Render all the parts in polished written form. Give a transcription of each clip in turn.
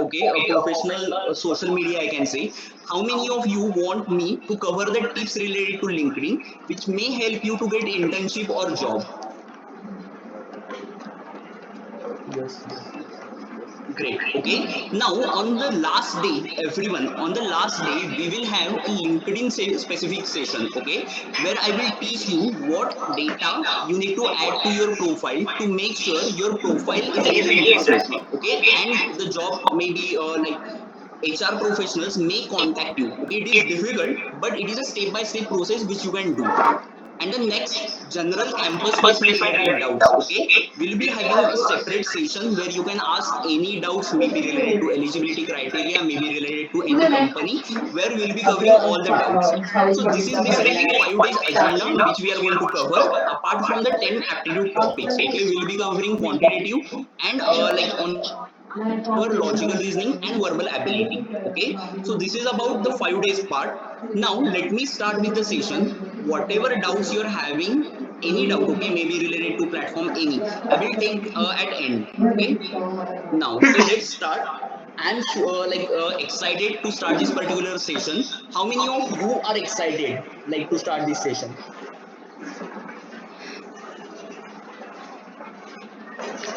okay, a professional social media, I can say. How many of you want me to cover the tips related to LinkedIn, which may help you to get internship or job? Yes, yes, yes, yes, yes. Great. Okay. Now, on the last day, everyone, on the last day, we will have a LinkedIn specific session. Okay, where I will teach you what data you need to add to your profile to make sure your profile is really interesting. Okay, and the job maybe like HR professionals may contact you. Okay, it is difficult, but it is a step-by-step process which you can do. And the next, general campus placement related doubts. Okay, we'll be having a separate session where you can ask any doubts, maybe related to eligibility criteria, maybe related to any company, where we'll be covering all the doubts. So this is basically 5 days agenda which we are going to cover apart from the 10 aptitude topics. Okay, we'll be covering quantitative and like on your logical reasoning and verbal ability. Okay, so this is about the 5 days part. Now let me start with the session. Whatever doubts you're having, any doubt, okay, maybe related to platform any, I will take at end. Okay, now so let's start. I'm excited to start this particular session. How many of you are excited like to start this session?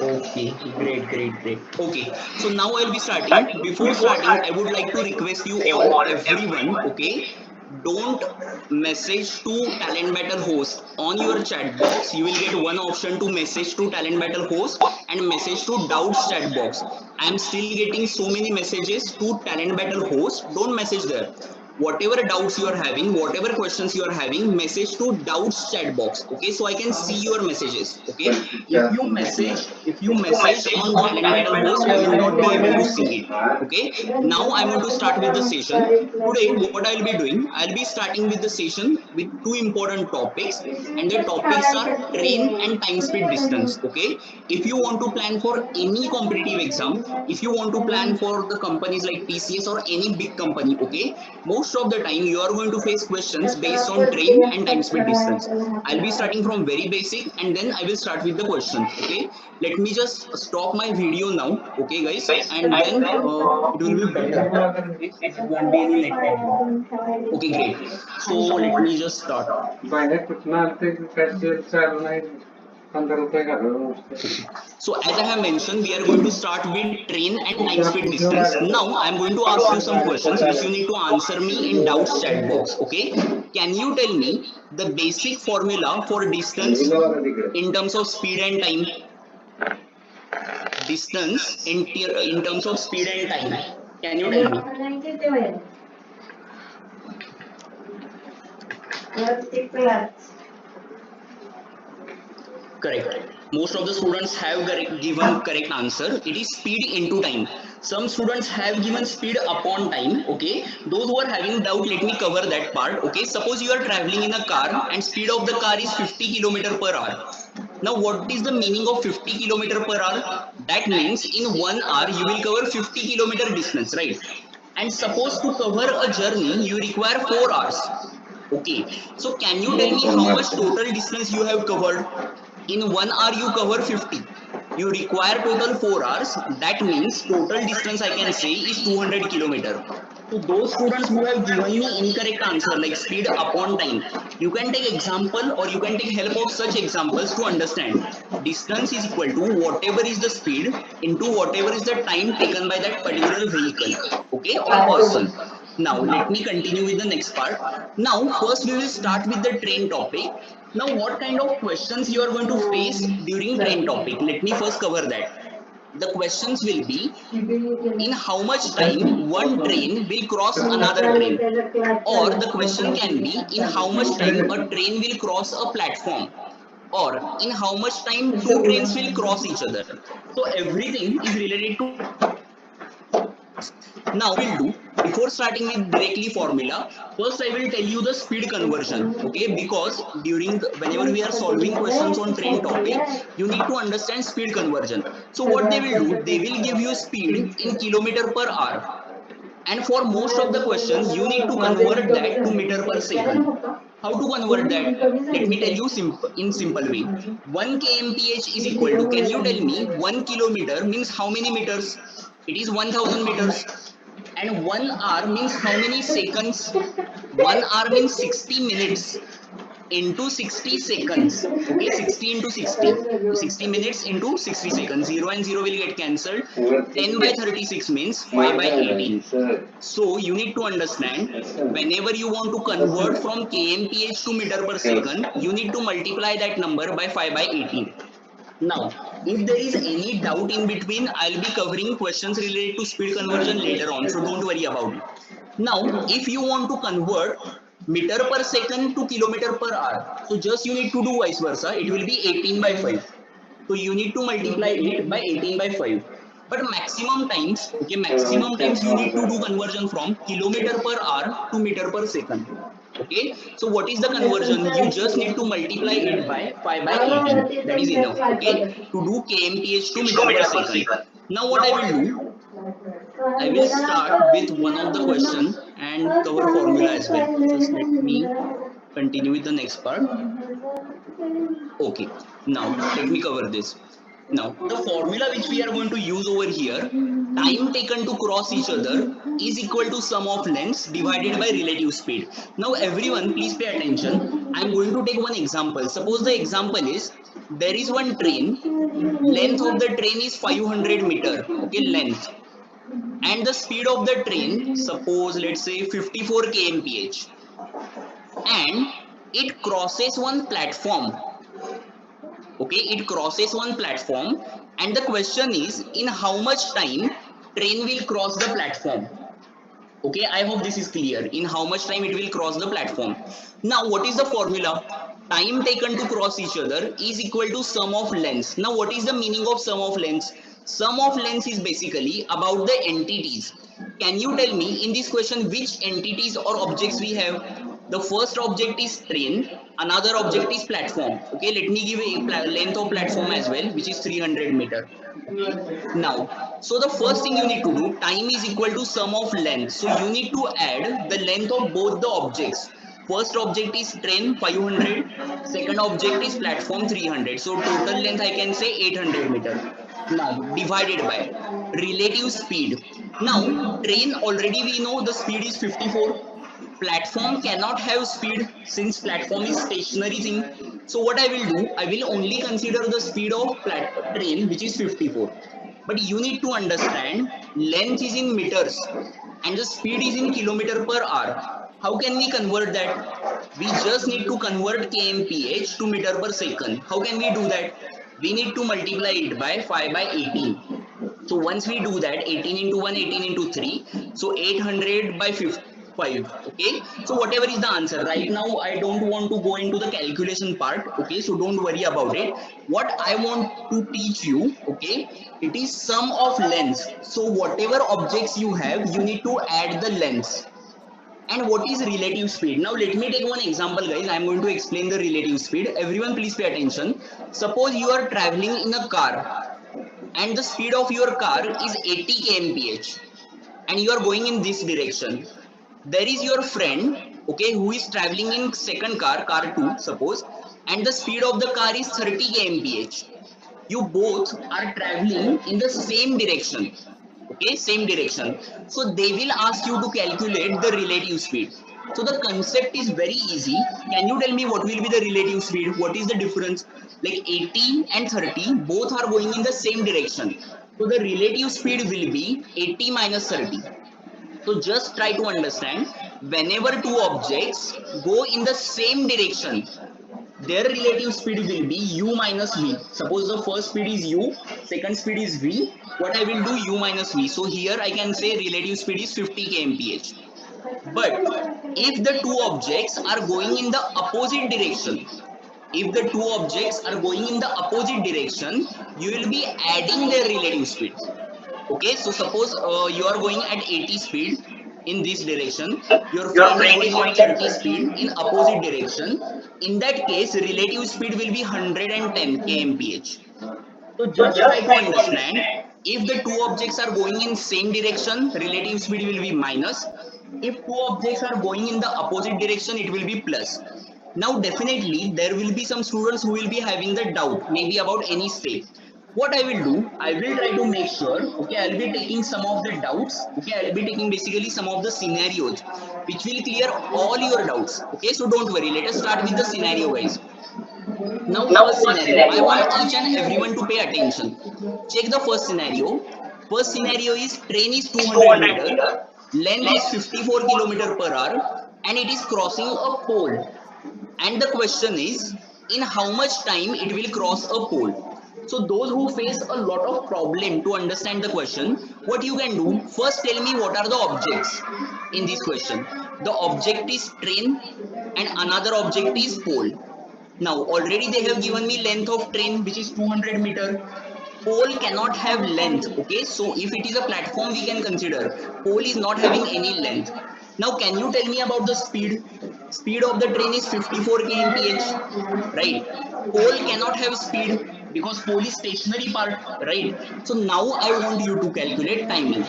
Okay, great, great, great. Okay, so now I'll be starting. Before starting, I would like to request you all, everyone, okay, don't message to Talent Battle host on your chat box. You will get one option to message to Talent Battle host and message to Doubts chat box. I'm still getting so many messages to Talent Battle host. Don't message there. Whatever doubts you are having, whatever questions you are having, message to Doubts chat box. Okay, so I can see your messages. Okay, if you message on Talent Battle host, I will not be able to see it. Okay, now I want to start with the session. Today what I'll be doing, I'll be starting with the session with two important topics, and the topics are train and time speed distance. Okay, if you want to plan for any competitive exam, if you want to plan for the companies like TCS or any big company, okay, most of the time you are going to face questions based on train and time speed distance. I'll be starting from very basic and then I will start with the questions. Okay, let me just stop my video now. Okay guys, and then it will be better if it won't be any lag time. Okay, great. So let me just start. So as I have mentioned, we are going to start with train and time speed distance. Now I am going to ask you some questions which you need to answer me in doubts chat box. Okay, can you tell me the basic formula for distance in terms of speed and time? Distance in terms of speed and time. Can you tell me? Correct. Most of the students have given correct answer. It is speed into time. Some students have given speed upon time. Okay. Those who are having doubt, let me cover that part. Okay. Suppose you are traveling in a car and speed of the car is 50 km per hour. Now, what is the meaning of 50 km per hour? That means in 1 hour you will cover 50 km distance, right? And suppose to cover a journey you require 4 hours. Okay. So can you tell me how much total distance you have covered? In 1 hour you cover 50, you require total 4 hours. That means total distance I can say is 200 km. So those students who have given me incorrect answer like speed upon time, you can take example or you can take help of such examples to understand distance is equal to whatever is the speed into whatever is the time taken by that particular vehicle, okay, or person. Now let me continue with the next part. Now first we will start with the train topic. Now, what kind of questions you are going to face during train topic? Let me first cover that. The questions will be in how much time one train will cross another train, or the question can be in how much time a train will cross a platform, or in how much time two trains will cross each other. So everything is related to train topic. Now what I will do before starting with directly formula, first I will tell you the speed conversion. Okay, because whenever we are solving questions on train topic, you need to understand speed conversion. So what they will do, they will give you speed in kilometer per hour, and for most of the questions you need to convert that to meter per second. How to convert that? Let me tell you in simple way. 1 kmph is equal to, can you tell me 1 kilometer means how many meters? It is 1000 meters. And 1 hour means how many seconds? 1 hour means 60 minutes into 60 seconds. Okay, 60 into 60. So 60 minutes into 60 seconds. 0 and 0 will get cancelled. 10 by 36 means 5 by 18. So you need to understand, whenever you want to convert from kmph to meter per second, you need to multiply that number by 5 by 18. Now, if there is any doubt in between, I'll be covering questions related to speed conversion later on, so don't worry about it. Now, if you want to convert meter per second to kilometer per hour, so just you need to do vice versa. It will be 18 by 5. So you need to multiply it by 18 by 5. But maximum times, okay, maximum times you need to do conversion from kilometer per hour to meter per second. Okay, so what is the conversion? You just need to multiply it by 5 by 18. That is enough, okay, to do kmph to meter per second. Now what I will do, I will start with one of the question and cover formula as well. Just let me continue with the next part. Okay, now let me cover this. Now, the formula which we are going to use over here, time taken to cross each other is equal to sum of lengths divided by relative speed. Now, everyone, please pay attention. I am going to take one example. Suppose the example is, there is one train, length of the train is 500 meter, okay, length. And the speed of the train, suppose let's say 54 kmph. And it crosses one platform. Okay, it crosses one platform, and the question is, in how much time train will cross the platform? Okay, I hope this is clear. In how much time it will cross the platform? Now, what is the formula? Time taken to cross each other is equal to sum of lengths. Now, what is the meaning of sum of lengths? Sum of lengths is basically about the entities. Can you tell me in this question which entities or objects we have? The first object is train, another object is platform. Okay, let me give a length of platform as well, which is 300 meter. Now, so the first thing you need to do, time is equal to sum of length. So you need to add the length of both the objects. First object is train 500, second object is platform 300. So total length I can say 800 meter. Now divided by relative speed. Now train, already we know the speed is 54. Platform cannot have speed since platform is stationary thing. So what I will do, I will only consider the speed of train, which is 54. But you need to understand, length is in meters and the speed is in kilometer per hour. How can we convert that? We just need to convert kmph to meter per second. How can we do that? We need to multiply it by 5 by 18. So once we do that, 18 into 1, 18 into 3, so 800 by 5. Okay, so whatever is the answer right now, I don't want to go into the calculation part. Okay, so don't worry about it. What I want to teach you, okay, it is sum of lengths. So whatever objects you have, you need to add the lengths. And what is relative speed? Now let me take one example, guys. I'm going to explain the relative speed. Everyone please pay attention. Suppose you are traveling in a car and the speed of your car is 80 kmph and you are going in this direction. There is your friend, okay, who is traveling in second car, car 2 suppose, and the speed of the car is 30 kmph. You both are traveling in the same direction, okay, same direction. So they will ask you to calculate the relative speed. So the concept is very easy. Can you tell me what will be the relative speed? What is the difference? Like 80 and 30 both are going in the same direction, so the relative speed will be 80 minus 30. So just try to understand, whenever two objects go in the same direction, their relative speed will be u minus v. Suppose the first speed is u, second speed is v. What I will do, u minus v. So here I can say relative speed is 50 kmph. But if the two objects are going in the opposite direction, if the two objects are going in the opposite direction, you will be adding their relative speed. Okay, so suppose you are going at 80 speed in this direction, your friend is going at 30 speed in opposite direction. In that case, relative speed will be 110 kmph. So just try to understand, if the two objects are going in same direction, relative speed will be minus. If two objects are going in the opposite direction, it will be plus. Now definitely there will be some students who will be having the doubt maybe about any step. What I will do, I will try to make sure, okay, I'll be taking some of the doubts, okay, I'll be taking basically some of the scenarios which will clear all your doubts, okay, so don't worry, let us start with the scenario, guys. Now, Now, first first scenario, I scenario, want I each and want everyone to pay attention. Check the first scenario. First scenario is train is is 200 200 meter, meter, length is length 54 kilometer per hour, and it is crossing a pole. And the question is, in how much time it will cross a pole? So those who face a lot of problem to understand the question, what you can do, first tell me what are the objects in this question. The object is train and another object is pole. Now already they have given me length of train which is 200 meter. Pole cannot have length, okay, so if it is a platform we can consider. Pole is not having any length. Now can you tell me about the speed? Speed of the train is 54 kmph, right? Pole cannot have speed because pole is stationary part, right? So now I want you to calculate timing.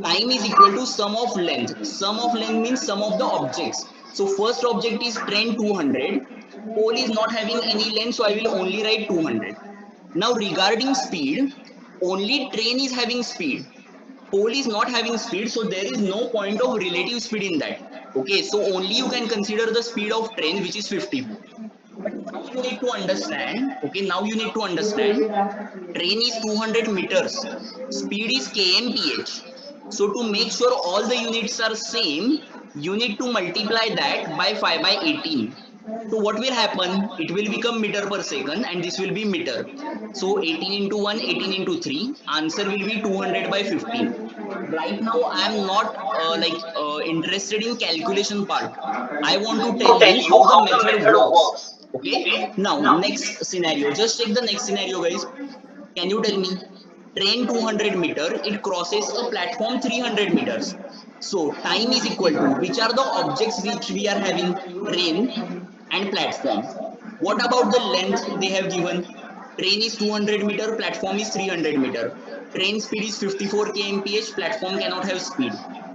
Time is equal to sum of length. Sum of length means sum of the objects. So first object is train 200. Pole is not having any length, so I will only write 200. Now regarding speed, only train is having speed. Pole is not having speed, so there is no point of relative speed in that. Okay, so only you can consider the speed of train which is 54. But now you need to understand, okay, now you need to understand train is 200 meters, speed is kmph. So to make sure all the units are same, you need to multiply that by 5 by 18. So what will happen? It will become meter per second and this will be meter. So 18 into 1, 18 into 3, answer will be 200 by 15. Right now I am not interested in calculation part. I want to tell to tell you you how the how the method method works. works. Okay. Okay? Now Now, next scenario. Just check the next scenario, guys. Can you tell me? Train 200 meter, it crosses a platform 300 meters. So time is equal to, which are the objects which we are having? Train and platform. What about the length they have given? Train is 200 meter, platform is 300 meter. Train speed is 54 kmph, platform cannot have speed.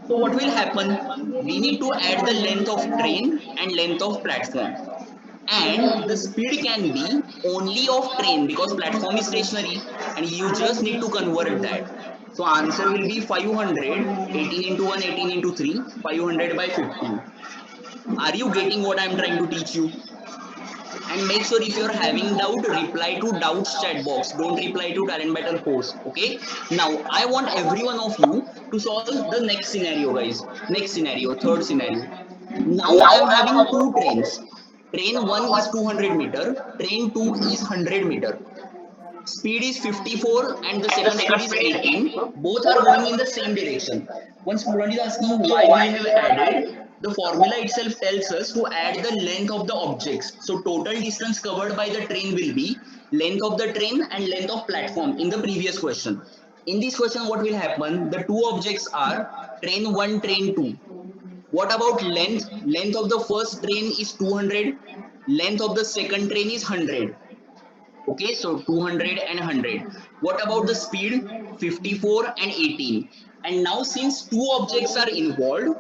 So what will happen? We need to add the length of train and length of platform, and the speed can be only of train because platform is stationary and you just need to convert that. So answer will be 500, 18 into 1, 18 into 3, 500 by 15. Are you getting what I'm trying to teach you? And make sure if you're having doubt, reply to doubts chat box, don't reply to talent battle post. Okay, now I want every one of you to solve the next scenario, guys. Next scenario, third scenario. Now I am having two trains. Train 1 is 200 meter, train 2 is 100 meter. Speed is 54 and the and the second speed second is speed is 18. 18. Both are Both are going in going the in the same same direction. direction. One student is asking So why we why have we have added. added The formula itself tells us to add the length of the objects. So total distance covered by the train will be length of the train and length of platform in the previous question. In this question, what will happen? The two objects are train 1, train 2. What about length? Length of the first train is 200. Length of the second train is 100. Okay, so 200 and 100. What about the speed? 54 and 18. And now since two objects are involved,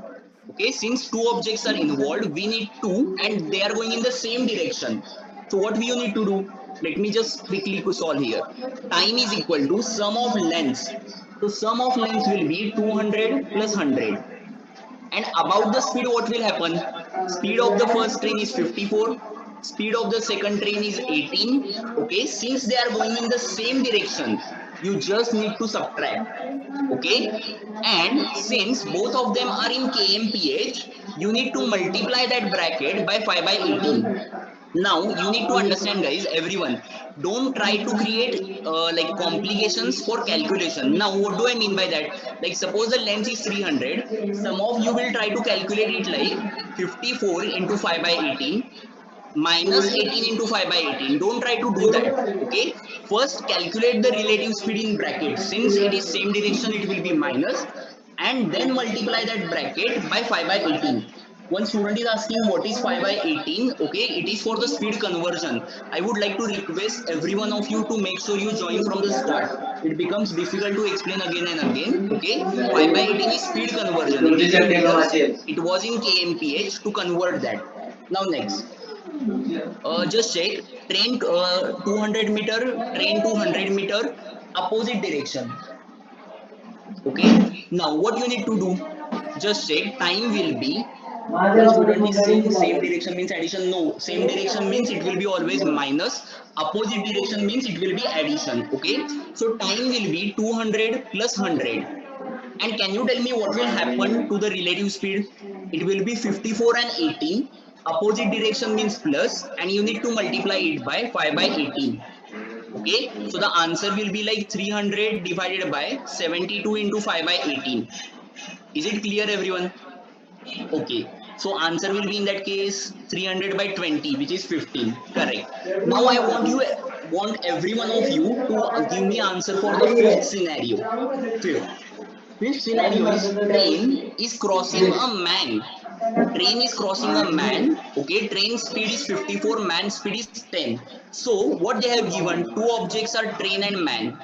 okay, since two objects are involved, we need two and they are going in the same direction. So what we need to do? Let me just quickly solve here. Time is equal to sum of lengths. So sum of lengths will be 200 plus 100. And about the speed, what will happen? Speed of the first train is 54. Speed of the second train is 18. Okay, since they are going in the same direction, you just need to subtract. Okay, and since both of them are in kmph, you need to multiply that bracket by 5 by 18. Now you need to understand, guys, everyone, don't try to create complications for calculation. Now what do I mean by that? Like suppose the length is 300, some of you will try to calculate it like 54 into 5 by 18 minus 18 into 5 by 18. Don't try to do that. Okay, first calculate the relative speed in bracket. Since it is same direction, it will be minus, and then multiply that bracket by 5 by 18. One student is asking what is 5 by 18. Okay, it is for the speed conversion. I would like to request every one of you to make sure you join from the start. It becomes difficult to explain again and again. Okay, 5 by 18 is speed conversion. It is in meters, it was in kmph to convert that. Now next, just check. Train 200 meter, train 200 meter, opposite direction. Okay, now what you need to do, just check time will be, one student is saying same direction means addition. No, same direction means it will be always minus, opposite direction means it will be addition. Okay, so time will be 200 plus 100. And can you tell me what will happen to the relative speed? It will be 54 and 18. Opposite direction means plus, and you need to multiply it by 5 by 18. Okay, so the answer will be like 300 divided by 72 into 5 by 18. Is it clear, everyone? Okay, so answer will be in that case 300 by 20, which is 15. Correct. Now I want every one of you to give me answer for the fifth scenario. Fifth. Fifth scenario is train is crossing a man. Train is crossing a man. Okay, train speed is 54, man speed is 10. So what they have given, two objects are train and man.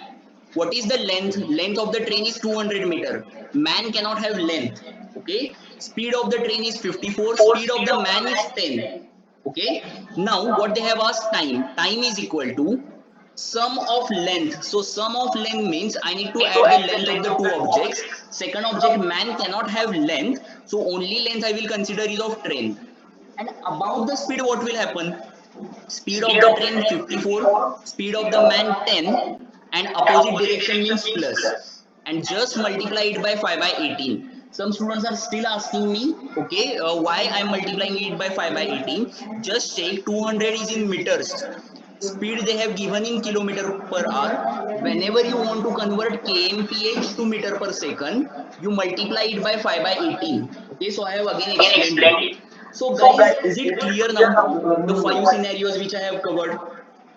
What is the length? Length of the train is 200 meter. Man cannot have length. Okay, speed of the train is 54, speed of the man is 10. Okay, now what they have asked, time is equal to sum of length. So sum of length means I need to add the length of the two objects. Second object man cannot have length, so only length I will consider is of train. And about the speed, what will happen? Speed of the train 54, speed of the man 10, and opposite direction means plus. And just multiply it by 5 by 18. Some students are still asking me, okay, why I am multiplying it by 5 by 18. Just check, 200 is in meters. Speed they have given in kilometer per hour. Whenever you want to convert kmph to meter per second, you multiply it by 5 by 18. Okay, so I have again explained it. So guys, is it clear now? The five scenarios which I have covered.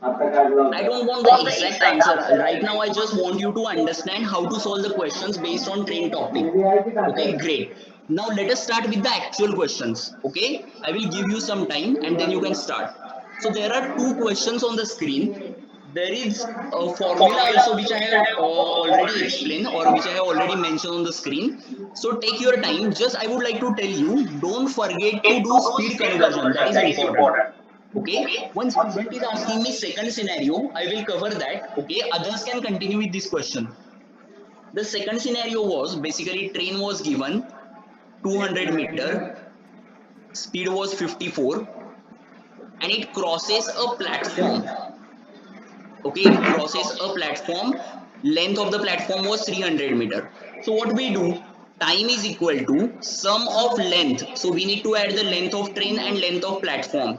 I don't want the exact answer. Right now, I just want you to understand how to solve the questions based on train topic. Okay, great. Now let us start with the actual questions. Okay, I will give you some time and then you can start. So there are two questions on the screen. There is a formula also which I have already explained or which I have already mentioned on the screen. So take your time. Just I would like to tell you, don't forget to do speed conversion. That is important. Okay, one student is asking me second scenario. I will cover that. Okay, others can continue with this question. The second scenario was basically train was given 200 meter, speed was 54, and it crosses a platform. Okay, it crosses a platform. Length of the platform was 300 meter. So what we do? Time is equal to sum of length. So we need to add the length of train and length of platform.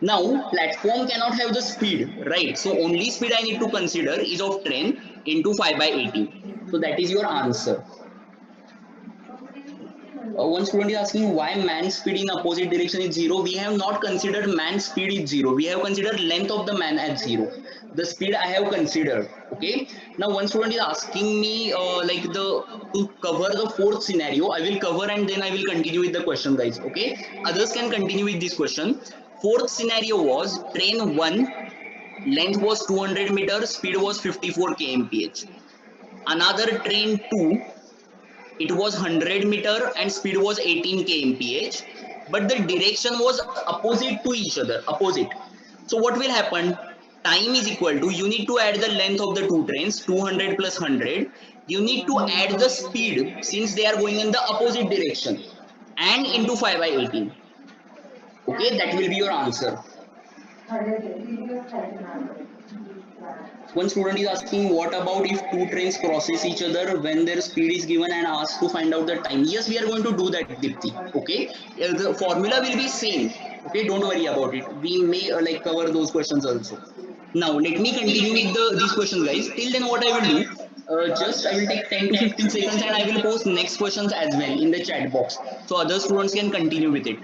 Now platform cannot have the speed, right? So only speed I need to consider is of train into 5 by 80. So that is your answer. One student is asking why man speed in opposite direction is zero. We have not considered man speed is zero. We have considered length of the man as zero. The speed I have considered. Okay. Now one student is asking me to cover the fourth scenario. I will cover and then I will continue with the question, guys. Okay. Others can continue with this question. Fourth scenario was train 1, length was 200 meters, speed was 54 kmph. Another train 2, it was 100 meter and speed was 18 kmph, but the direction was opposite to each other, opposite. So what will happen? Time is equal to, you need to add the length of the two trains, 200 plus 100. You need to add the speed since they are going in the opposite direction and into 5 by 18. Okay, that will be your answer. One student is asking, what about if two trains crosses each other when their speed is given and asked to find out the time? Yes, we are going to do that, Dipti. Okay, the formula will be same. Okay, don't worry about it. We may cover those questions also. Now let me continue with these questions, guys. Till then, what I will do? Just I will take 10 to 15 seconds and I will post next questions as well in the chat box, so other students can continue with it.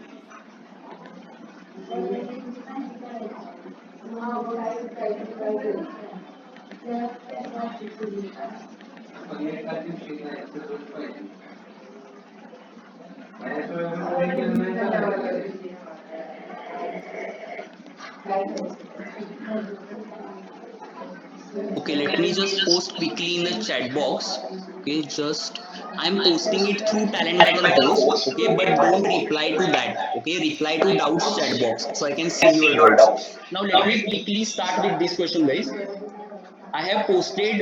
Okay, let me just post quickly in the chat box. Okay, just I'm posting it through Talent Battle host. Okay, but don't reply to that. Okay, reply to doubts chat box so I can see your doubts. Now let me quickly start with this question, guys. I have posted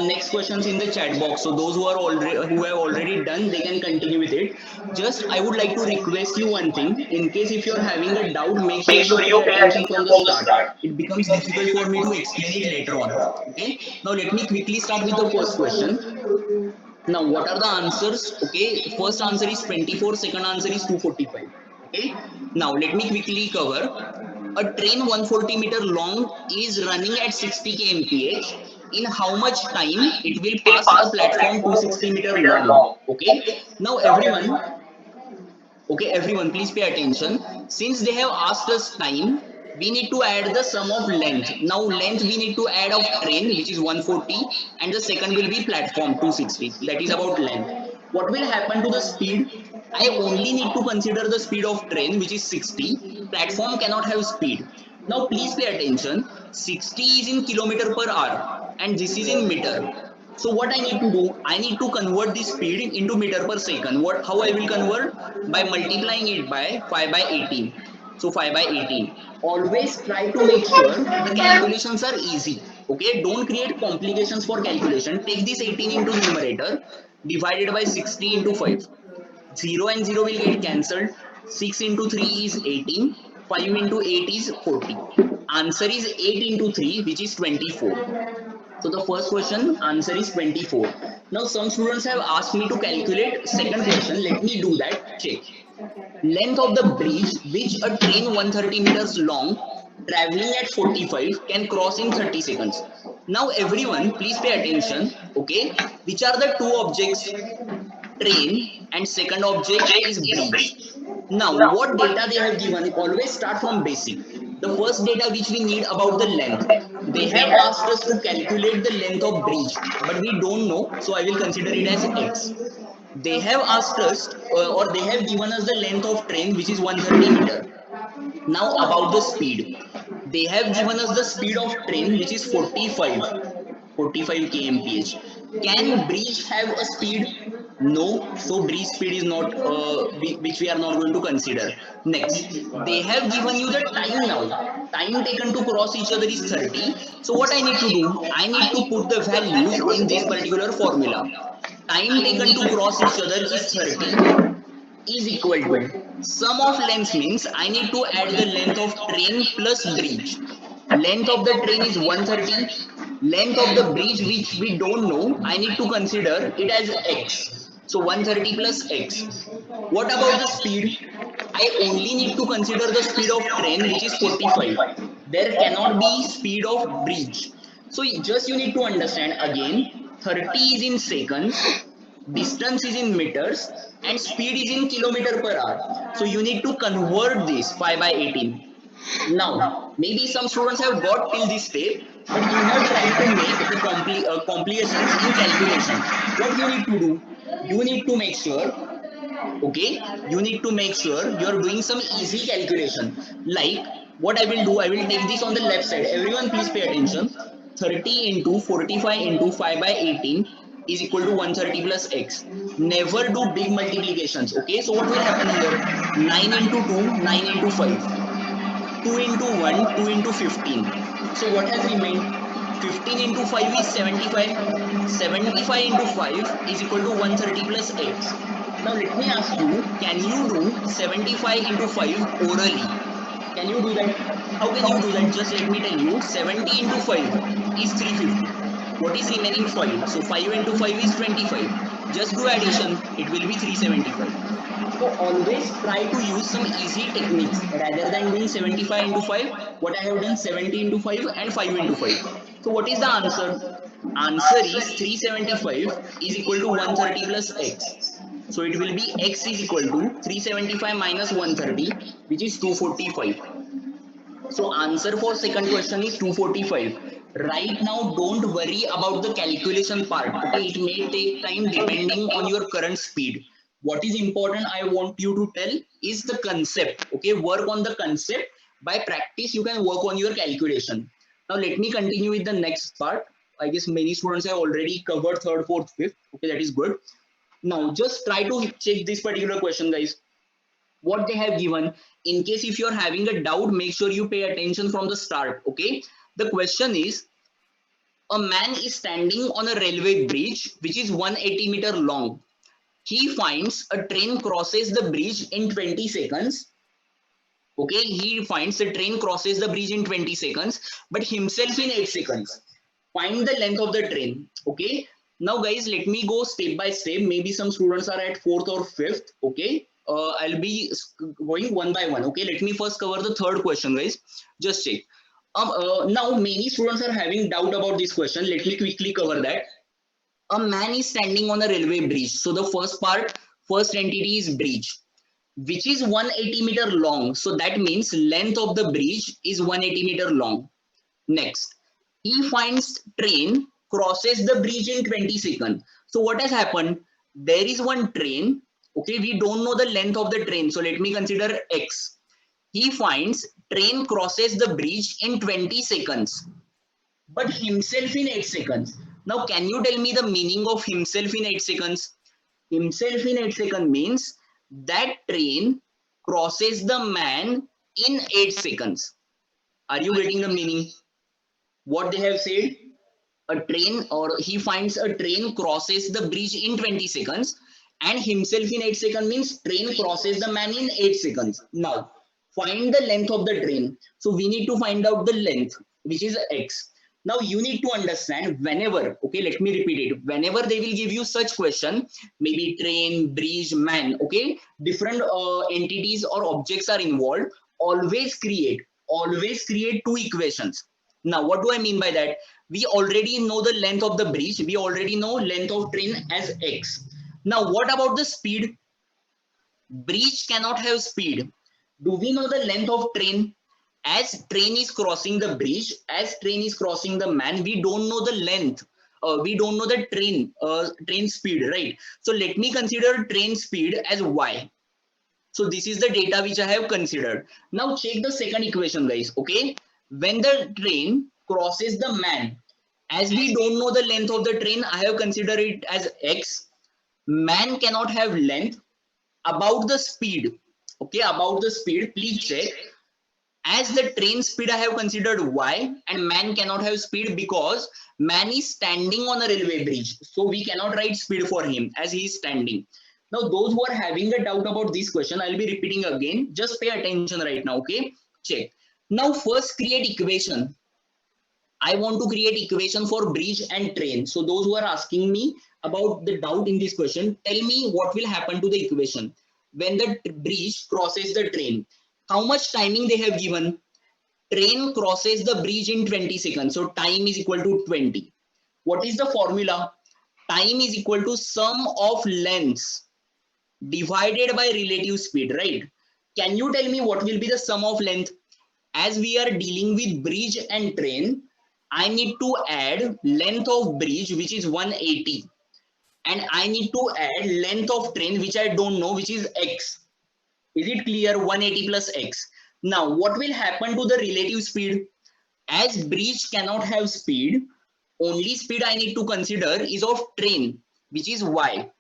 next questions in the chat box. So those who have already done, they can continue with it. Just I would like to request you one thing. In case if you're having a doubt, make sure you pay attention from the start. It becomes difficult for me to explain it later on. Okay. Now let me quickly start with the first question. Now what are the answers? Okay. First answer is 24. Second answer is 245. Okay. Now let me quickly cover. A train 140-meter long is running at 60 kmph. In how much time it will pass a platform 260-meter long? Okay. Now everyone, please pay attention. Since they have asked us time, we need to add the sum of length. Now length we need to add of train, which is 140, and the second will be platform 260. That is about length. What will happen to the speed? I only need to consider the speed of train, which is 60. Platform cannot have speed. Now please pay attention. 60 is in kilometer per hour and this is in meter. So what I need to do, I need to convert this speed into meter per second. How I will convert? By multiplying it by 5 by 18. So 5 by 18. Always try to make sure the calculations are easy. Okay, don't create complications for calculation. Take this 18 into numerator, divided by 60 into 5. 0 and 0 will get cancelled. 6 into 3 is 18. 5 into 8 is 40. Answer is 8 into 3, which is 24. So the first question answer is 24. Now some students have asked me to calculate second question. Let me do that. Check. Length of the bridge which a train 130 meters long traveling at 45 can cross in 30 seconds. Now everyone please pay attention. Okay. Which are the two objects? Train, and second object is bridge. Now what data they have given? Always start from basic. The first data which we need about the length. They have asked us to calculate the length of bridge, but we don't know, so I will consider it as x. They have asked us or they have given us the length of train, which is 130-meter. Now about the speed, they have given us the speed of train, which is 45 kmph. Can bridge have a speed? No. So bridge speed is not which we are not going to consider. Next, they have given you the time now. Time taken to cross each other is 30. So what I need to do? I need to put the values in this particular formula. Time taken to cross each other is 30 is equal to sum of lengths, means I need to add the length of train plus bridge. Length of the train is 130. Length of the bridge, which we don't know, I need to consider it as x. So 130 plus x. What about the speed? I only need to consider the speed of train, which is 45. There cannot be speed of bridge. So just you need to understand again, 30 is in seconds, distance is in meters, and speed is in kilometer per hour. So you need to convert this 5 by 18. Now maybe some students have got till this step, but you have tried to make the complications in calculation. What you need to do, you need to make sure, okay, you need to make sure you are doing some easy calculation. Like what I will do, I will take this on the left side. Everyone please pay attention. 30 into 45 into 5 by 18 is equal to 130 plus x. Never do big multiplications. Okay, so what will happen here? 9 into 2, 9 into 5, 2 into 1, 2 into 15. So what has remained? 15 into 5 is 75. 75 into 5 is equal to 130 plus x. Now let me ask you, can you do 75 into 5 orally? Can you do that? How can you do that? Just let me tell you. 70 into 5 is 350. What is remaining? 5. So 5 into 5 is 25. Just do addition. It will be 375. So always try to use some easy techniques rather than doing 75 into 5. What I have done 70 into 5 and 5 into 5. So what is the answer? Answer is 375 is equal to 130 plus x. So it will be x is equal to 375 minus 130, which is 245. So answer for second question is 245. Right now, don't worry about the calculation part. Okay, it may take time depending on your current speed. What is important, I want you to tell, is the concept. Okay, work on the concept. By practice, you can work on your calculation. Now, let me continue with the next part. I guess many students have already covered third, fourth, fifth. Okay, that is good. Now, just try to check this particular question, guys. What they have given. In case if you're having a doubt, make sure you pay attention from the start. Okay, the question is A man is standing on a railway bridge which is 180-meter long. He finds a train crosses the bridge in 20 seconds. Okay, he finds the train crosses the bridge in 20 seconds, but himself in 8 seconds. Find the length of the train. Okay, now guys, let me go step by step. Maybe some students are at 4th or 5th. Okay, I'll be going one by one. Okay, let me first cover the third question, guys. Just check. Now many students are having doubt about this question. Let me quickly cover that. A man is standing on a railway bridge. So the first part, first entity is bridge, which is 180-meter long. So that means length of the bridge is 180-meter long. Next, he finds train crosses the bridge in 20 seconds. So what has happened? There is one train. Okay, we don't know the length of the train. So let me consider X. He finds train crosses the bridge in 20 seconds, but himself in 8 seconds. Now, can you tell me the meaning of himself in 8 seconds? Himself in 8 seconds means that train crosses the man in 8 seconds. Are you getting the meaning? What they have said? A train, or he finds a train crosses the bridge in 20 seconds, and himself in 8 seconds means train crosses the man in 8 seconds. Now, find the length of the train. So we need to find out the length, which is X. Now you need to understand, whenever, okay, let me repeat it, whenever they will give you such question, maybe train, bridge, man, okay, different entities or objects are involved, always create two equations. Now what do I mean by that? We already know the length of the bridge, we already know length of train as X. Now what about the speed? Bridge cannot have speed. Do we know the length of train? As train is crossing the bridge, as train is crossing the man, we don't know the length. We don't know the train speed, right? So let me consider train speed as Y. So this is the data which I have considered. Now check the second equation, guys. Okay, when the train crosses the man, as we don't know the length of the train, I have considered it as X. Man cannot have length. About the speed, okay, about the speed, please check. As the train speed I have considered Y, and man cannot have speed because man is standing on a railway bridge. So we cannot write speed for him as he is standing. Now those who are having a doubt about this question, I'll be repeating again. Just pay attention right now, okay? Check. Now first create equation. I want to create equation for bridge and train. So those who are asking me about the doubt in this question, tell me what will happen to the equation when the bridge crosses the train. How much timing they have given? Train crosses the bridge in 20 seconds. So time is equal to 20. What is the formula? Time is equal to sum of lengths divided by relative speed, right? Can you tell me what will be the sum of length? As we are dealing with bridge and train, I need to add length of bridge, which is 180. And I need to add length of train, which I don't know, which is X. Is it clear? 180 plus X. Now, what will happen to the relative speed? As bridge cannot have speed, only speed I need to consider is of train, which is Y.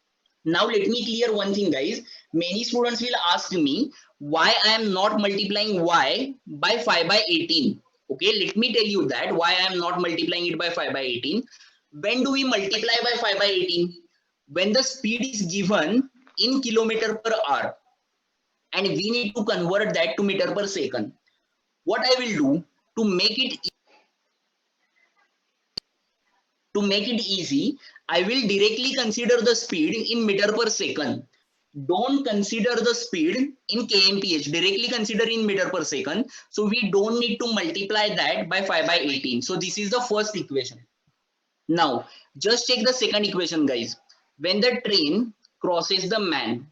Now let me clear one thing, guys. Many students will ask me why I am not multiplying Y by 5 by 18. Okay, let me tell you that why I am not multiplying it by 5 by 18. When do we multiply by 5 by 18? When the speed is given in kilometer per hour, and we need to convert that to meter per second. What I will do to make it easy, I will directly consider the speed in meter per second. Don't consider the speed in kmph, directly consider in meter per second. So we don't need to multiply that by 5 by 18. So this is the first equation. Now just check the second equation, guys. When the train crosses the man,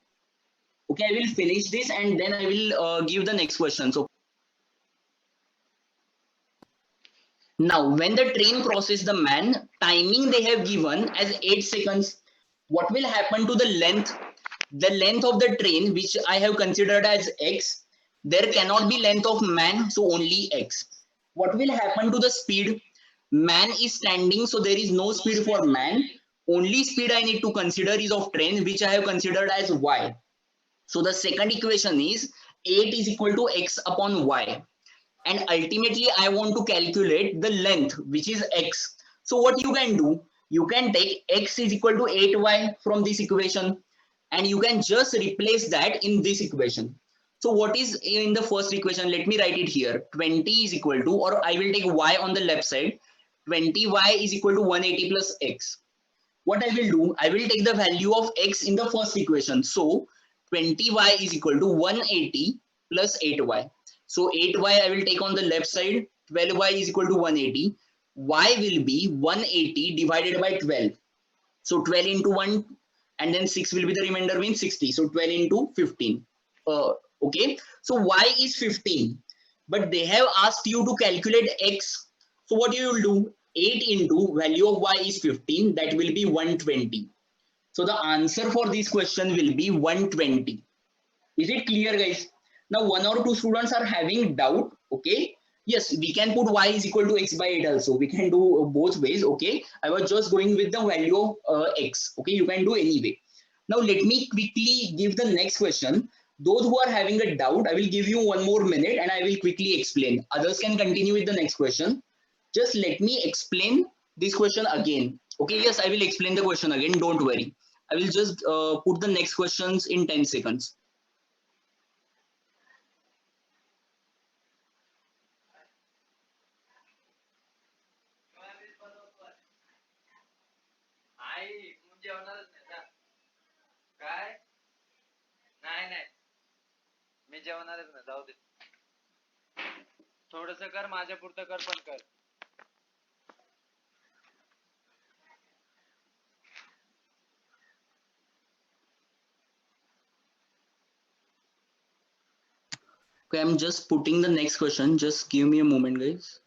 okay, I will finish this and then I will give the next question. So now when the train crosses the man, timing they have given as 8 seconds. What will happen to the length? The length of the train, which I have considered as X, there cannot be length of man, so only X. What will happen to the speed? Man is standing, so there is no speed for man. Only speed I need to consider is of train, which I have considered as Y. So the second equation is 8 is equal to X upon Y. And ultimately I want to calculate the length, which is X. So what you can do, you can take x is equal to 8y from this equation, and you can just replace that in this equation. So what is in the first equation? Let me write it here. 20 is equal to, or I will take y on the left side. 20y is equal to 180 plus x. What I will do, I will take the value of x in the first equation. So 20y is equal to 180 plus 8y. So 8y I will take on the left side. 12y is equal to 180. Y will be 180 divided by 12. So 12 into 1, and then 6 will be the remainder, means 60. So 12 into 15. Okay. So y is 15. But they have asked you to calculate x. So what you will do? 8 into value of y is 15. That will be 120. So the answer for this question will be 120. Is it clear, guys? Now one or two students are having doubt. Okay. Yes, we can put y is equal to x by 8 also. We can do both ways. Okay. I was just going with the value of x. Okay. You can do anyway. Now let me quickly give the next question. Those who are having a doubt, I will give you 1 more minute and I will quickly explain. Others can continue with the next question. Just let me explain this question again. Okay. Yes, I will explain the question again. Don't worry. I will just put the next questions in 10 seconds. जेवणारच नाही ना काय नाही नाही मी जेवणारच नाही जाऊ दे थोडस कर माझ्या पुरतं कर पण कर Okay, I'm just putting the next question. Just give me a moment, guys.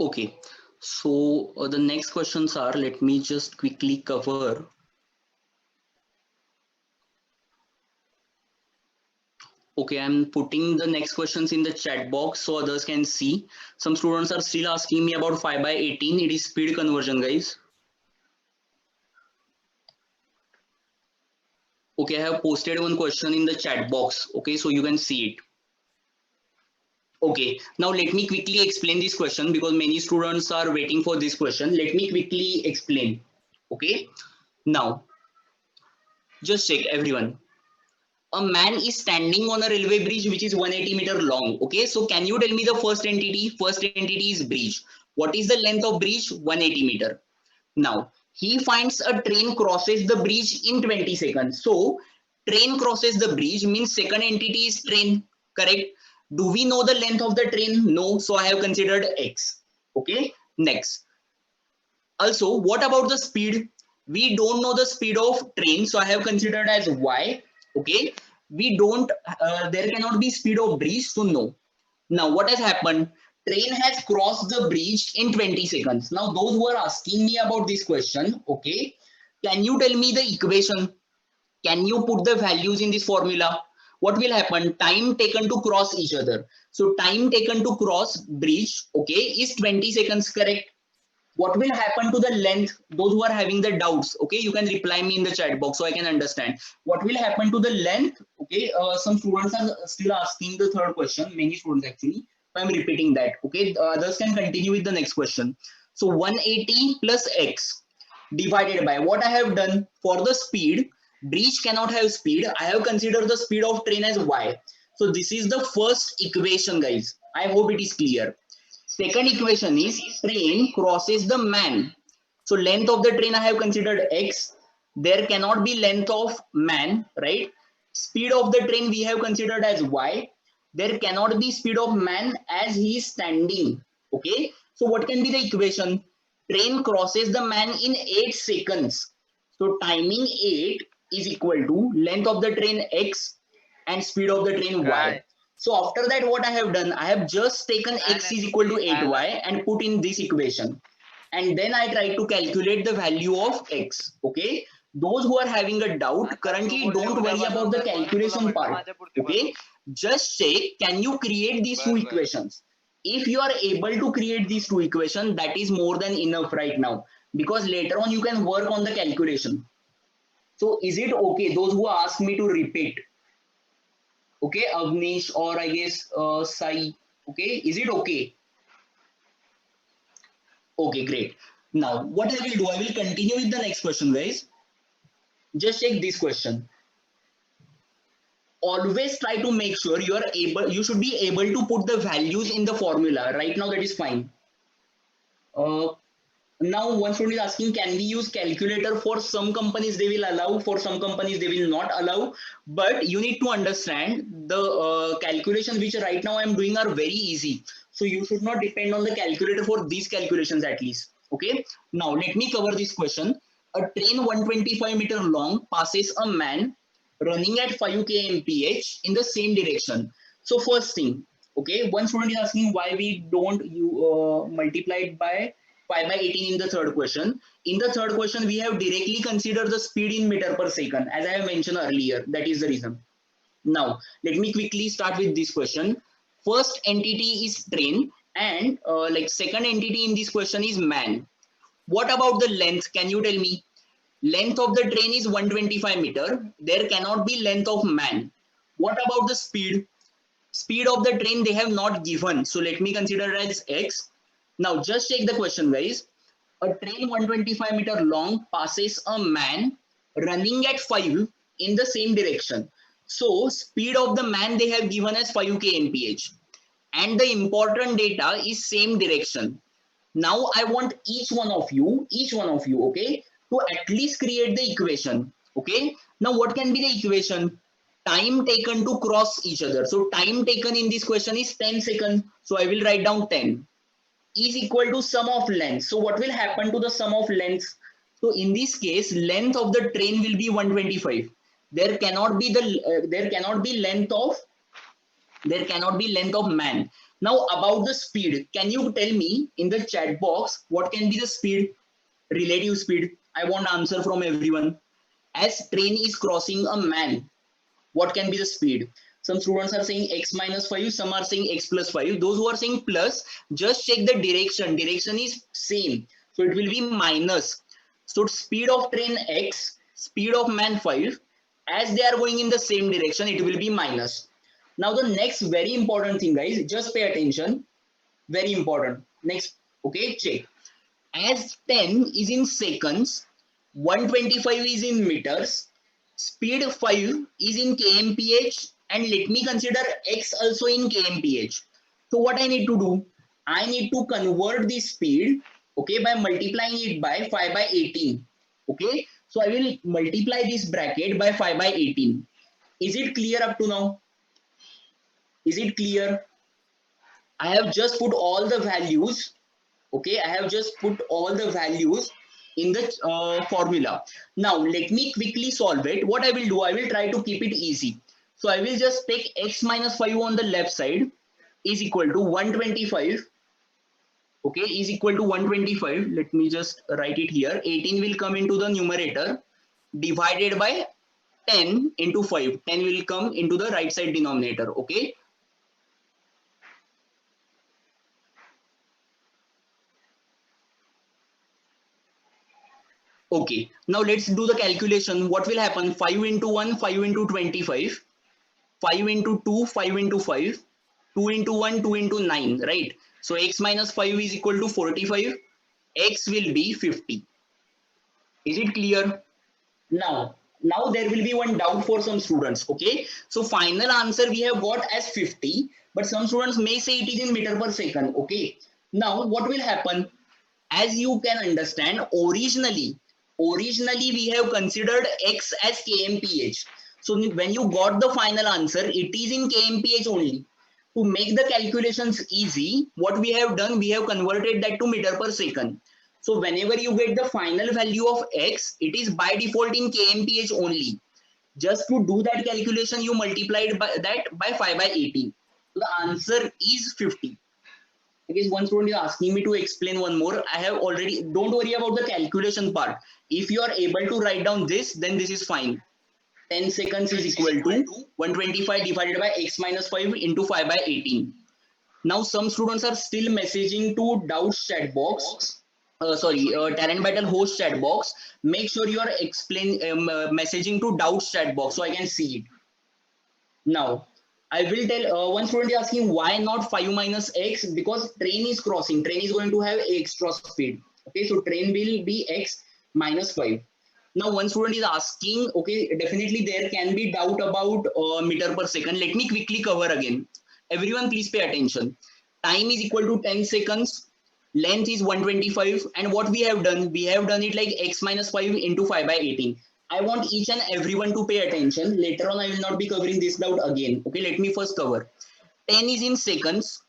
Okay, so the next questions are, let me just quickly cover. Okay, I'm putting the next questions in the chat box so others can see. Some students are still asking me about 5 by 18. It is speed conversion, guys. Okay, I have posted one question in the chat box. Okay, so you can see it. Okay, now let me quickly explain this question because many students are waiting for this question. Let me quickly explain. Okay, now just check everyone. A man is standing on a railway bridge which is 180-meter long. Okay, so can you tell me the first entity? First entity is bridge. What is the length of bridge? 180-meter. Now he finds a train crosses the bridge in 20 seconds. So train crosses the bridge means second entity is train, correct? Do we know the length of the train? No, so I have considered x. Okay, next. Also, what about the speed? We don't know the speed of train, so I have considered as y. Okay, we don't, there cannot be speed of bridge, so no. Now what has happened? Train has crossed the bridge in 20 seconds. Now those who are asking me about this question, okay, can you tell me the equation? Can you put the values in this formula? What will happen? Time taken to cross each other. So time taken to cross bridge, okay, is 20 seconds, correct? What will happen to the length? Those who are having the doubts, okay, you can reply me in the chat box so I can understand what will happen to the length. Okay, some students are still asking the third question, many students actually, so I'm repeating that. Okay, others can continue with the next question. So 180 plus x divided by what I have done for the speed. Bridge cannot have speed. I have considered the speed of train as y. So this is the first equation, guys. I hope it is clear. Second equation is train crosses the man. So length of the train I have considered x. There cannot be length of man, right? Speed of the train we have considered as y. There cannot be speed of man as he is standing. Okay. So what can be the equation? Train crosses the man in 8 seconds. So timing 8 is equal to length of the train x and speed of the train y. काय So after that, what I have done, I have just taken काय x नाही is तू equal to ये खायला 8y and put in this equation. and then I try to calculate the value of x. Okay, those who are having a doubt, आता तू currently बोलले don't उद्या worry about the बनवणार म्हणून तुला calculation म्हटलं part. माझ्या पुरती बनव. Okay, just check, can you create these two बर बर equations? If you are able to create these two equations, that is more than enough right now, because later on you can work on the calculation. So is it okay, those who ask me to repeat? Okay, Avnish, or I guess Sai. Okay, is it okay? Okay, great. Now what I will do, I will continue with the next question, guys. Just check this question. Always try to make sure you should be able to put the values in the formula. Right now that is fine. uh, Now one student is asking, can we use calculator? For some companies they will allow, for some companies they will not allow, but you need to understand the calculations which right now I am doing are very easy, so you should not depend on the calculator for these calculations at least. Okay, now let me cover this question. A train 125-meter long passes a man running at 5 kmph in the same direction. So first thing, okay, one student is asking why we don't multiply it by 5 by 18 in the third question. In the third question, we have directly considered the speed in meter per second, as I have mentioned earlier. That is the reason. Now, let me quickly start with this question. First entity is train, and like second entity in this question is man. What about the length? Can you tell me? Length of the train is 125-meter. There cannot be length of man. What about the speed? Speed of the train they have not given. So let me consider as x. Now just check the question, guys. A train 125-meter long passes a man running at 5 in the same direction. So speed of the man they have given as 5 kmph. And the important data is same direction. Now I want each one of you, okay, to at least create the equation. Okay. Now what can be the equation? Time taken to cross each other. So time taken in this question is 10 seconds. So I will write down 10 is equal to sum of length. So what will happen to the sum of lengths? So in this case, length of the train will be 125. There cannot be length of man. Now about the speed, can you tell me in the chat box what can be the speed, relative speed? I want answer from everyone. As train is crossing a man, what can be the speed? Some students are saying x minus 5, some are saying x plus 5. Those who are saying plus, just check the direction. Direction is same, so it will be minus. So speed of train x, speed of man 5. As they are going in the same direction, it will be minus. Now the next very important thing, guys, just pay attention. Very important. Next, okay, check. As 10 is in seconds, 125 is in meters, speed 5 is in kmph, and let me consider x also in kmph. So what I need to do? I need to convert the speed, okay, by multiplying it by 5 by 18. Okay, so I will multiply this bracket by 5 by 18. Is it clear up to now? Is it clear? I have just put all the values. Okay, I have just put all the values in the formula. Now let me quickly solve it. What I will do, I will try to keep it easy. So I will just take x minus 5 on the left side is equal to 125. Okay, is equal to 125. Let me just write it here. 18 will come into the numerator, divided by 10 into 5. 10 will come into the right side denominator. Okay. Okay, now let's do the calculation. What will happen? 5 into 1, 5 into 25, 5 into 2, 5 into 5, 2 into 1, 2 into 9, right? So x minus 5 is equal to 45, x will be 50. Is it clear? Now there will be one doubt for some students, okay? So final answer we have got as 50, but some students may say it is in meter per second, okay? Now what will happen? As you can understand, originally we have considered x as kmph. So when you got the final answer, it is in kmph only. To make the calculations easy, what we have done, we have converted that to meter per second. So whenever you get the final value of x, it is by default in kmph only. Just to do that calculation, you multiplied by 5 by 18. So the answer is 50. Because one student is asking me to explain one more. I have already, don't worry about the calculation part. If you are able to write down this, then this is fine. 10 seconds is equal to 125 divided by x minus 5 into 5 by 18. Now some students are still messaging to doubts chat box. Talent battle host chat box. Make sure you are messaging to doubts chat box so I can see it. Now, I will tell one student is asking why not 5 minus x, because train is crossing. Train is going to have extra speed. Okay, so train will be x minus 5. Now, one student is asking, okay, definitely there can be doubt about meter per second. Let me quickly cover again. Everyone, please pay attention. Time is equal to 10 seconds. Length is 125. And what we have done it like x minus 5 into 5 by 18. I want each and everyone to pay attention. Later on, I will not be covering this doubt again. Okay, let me first cover. 10 is in seconds.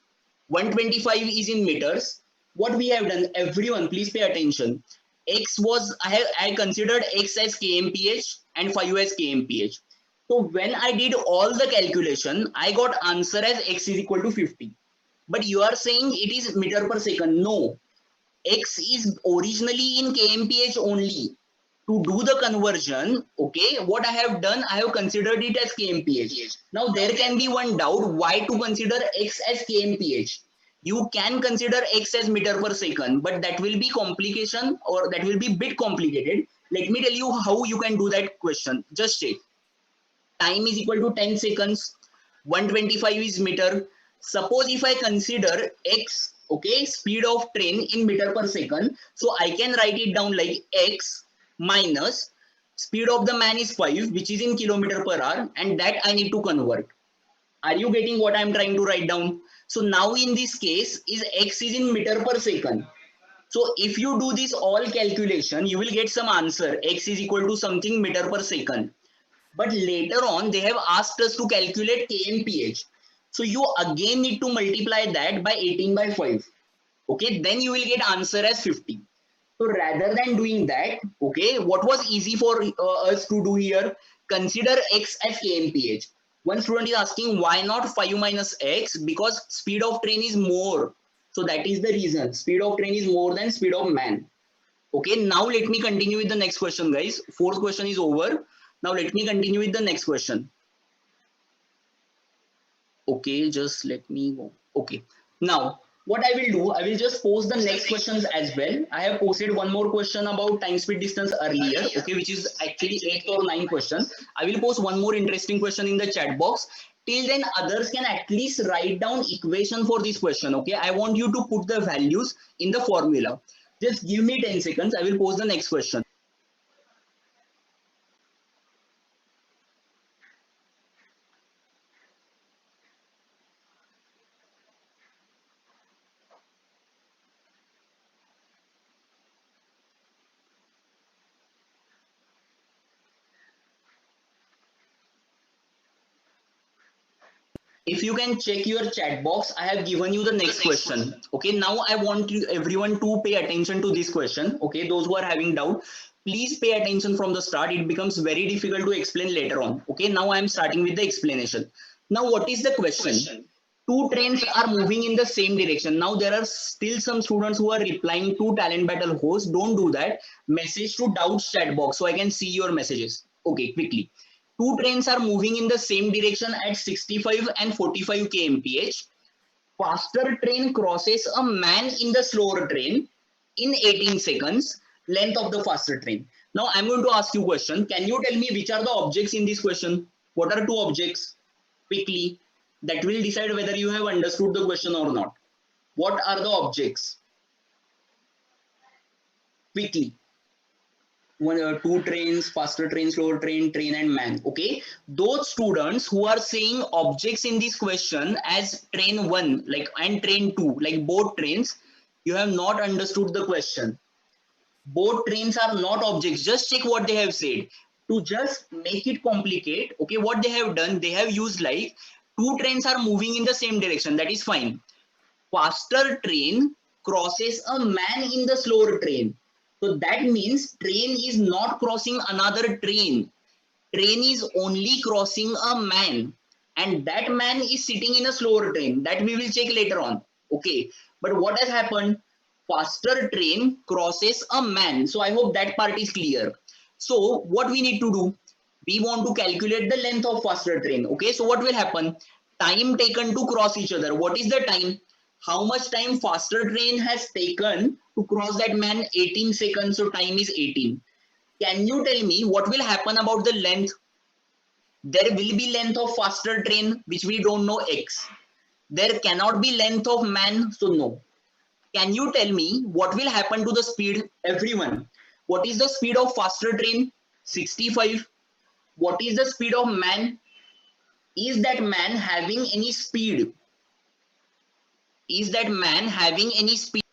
125 is in meters. What we have done, everyone, please pay attention. I considered x as kmph and 5 as kmph. So when I did all the calculation, I got answer as x is equal to 50. But you are saying it is meter per second. No, x is originally in kmph only. To do the conversion, okay, what I have done, I have considered it as kmph. Now there can be one doubt, why to consider x as kmph? You can consider x as meter per second, but that will be complication, or that will be bit complicated. Let me tell you how you can do that question. Just check. Time is equal to 10 seconds. 125 is meter. Suppose if I consider x, okay, speed of train in meter per second, so I can write it down like x minus speed of the man is 5, which is in kilometer per hour, and that I need to convert. Are you getting what I'm trying to write down? So now in this case, is x is in meter per second. So if you do this all calculation, you will get some answer. X is equal to something meter per second. But later on, they have asked us to calculate kmph. So you again need to multiply that by 18 by 5. Okay, then you will get answer as 50. So rather than doing that, okay, what was easy for us to do here? Consider x as kmph. One student is asking why not 5 minus x, because speed of train is more. So that is the reason. Speed of train is more than speed of man. Okay, now let me continue with the next question, guys. Fourth question is over. Now let me continue with the next question. Okay, just let me go. Okay, now what I will do, I will just post the next questions as well. I have posted one more question about time speed distance earlier, okay, which is actually 8th or 9th question. I will post one more interesting question in the chat box. Till then, others can at least write down equation for this question. Okay, I want you to put the values in the formula. Just give me 10 seconds. I will post the next question. If you can check your chat box, I have given you the next question. Okay, now I want you everyone to pay attention to this question. Okay, those who are having doubt, please pay attention from the start. It becomes very difficult to explain later on. Okay, now I am starting with the explanation. Now what is the question? Two trains are moving in the same direction. Now there are still some students who are replying to talent battle host. Don't do that. Message to doubts chat box so I can see your messages. Okay, quickly. Two trains are moving in the same direction at 65 and 45 kmph. Faster train crosses a man in the slower train in 18 seconds. Length of the faster train. Now I'm going to ask you a question. Can you tell me which are the objects in this question? What are two objects? Quickly. That will decide whether you have understood the question or not. What are the objects? Quickly. Two trains, faster train, slower train, train and man. Okay, those students who are saying objects in this question as train 1 like and train 2 like both trains, you have not understood the question. Both trains are not objects. Just check what they have said. To just make it complicate, okay, what they have done, they have used like two trains are moving in the same direction. That is fine. Faster train crosses a man in the slower train. So that means train is not crossing another train. Train is only crossing a man. And that man is sitting in a slower train. That we will check later on. Okay. But what has happened? Faster train crosses a man. So I hope that part is clear. So what we need to do? We want to calculate the length of faster train. Okay, so what will happen? Time taken to cross each other. What is the time? How much time faster train has taken to cross that man? 18 seconds. So time is 18. Can you tell me what will happen about the length? There will be length of faster train, which we don't know, x. There cannot be length of man, so no. Can you tell me what will happen to the speed? Everyone, what is the speed of faster train? 65. What is the speed of man? Is that man having any speed? Is that man having any speed?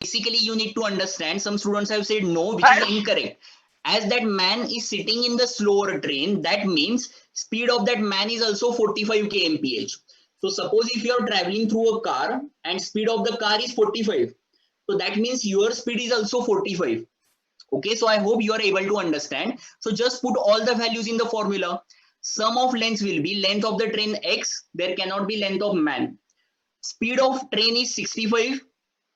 Basically, you need to understand, some students have said no, which is incorrect. As that man is sitting in the slower train, that means speed of that man is also 45 kmph. So suppose if you are traveling through a car and speed of the car is 45, so that means your speed is also 45. Okay, so I hope you are able to understand. So just put all the values in the formula. Sum of lengths will be length of the train x, there cannot be length of man. Speed of train is 65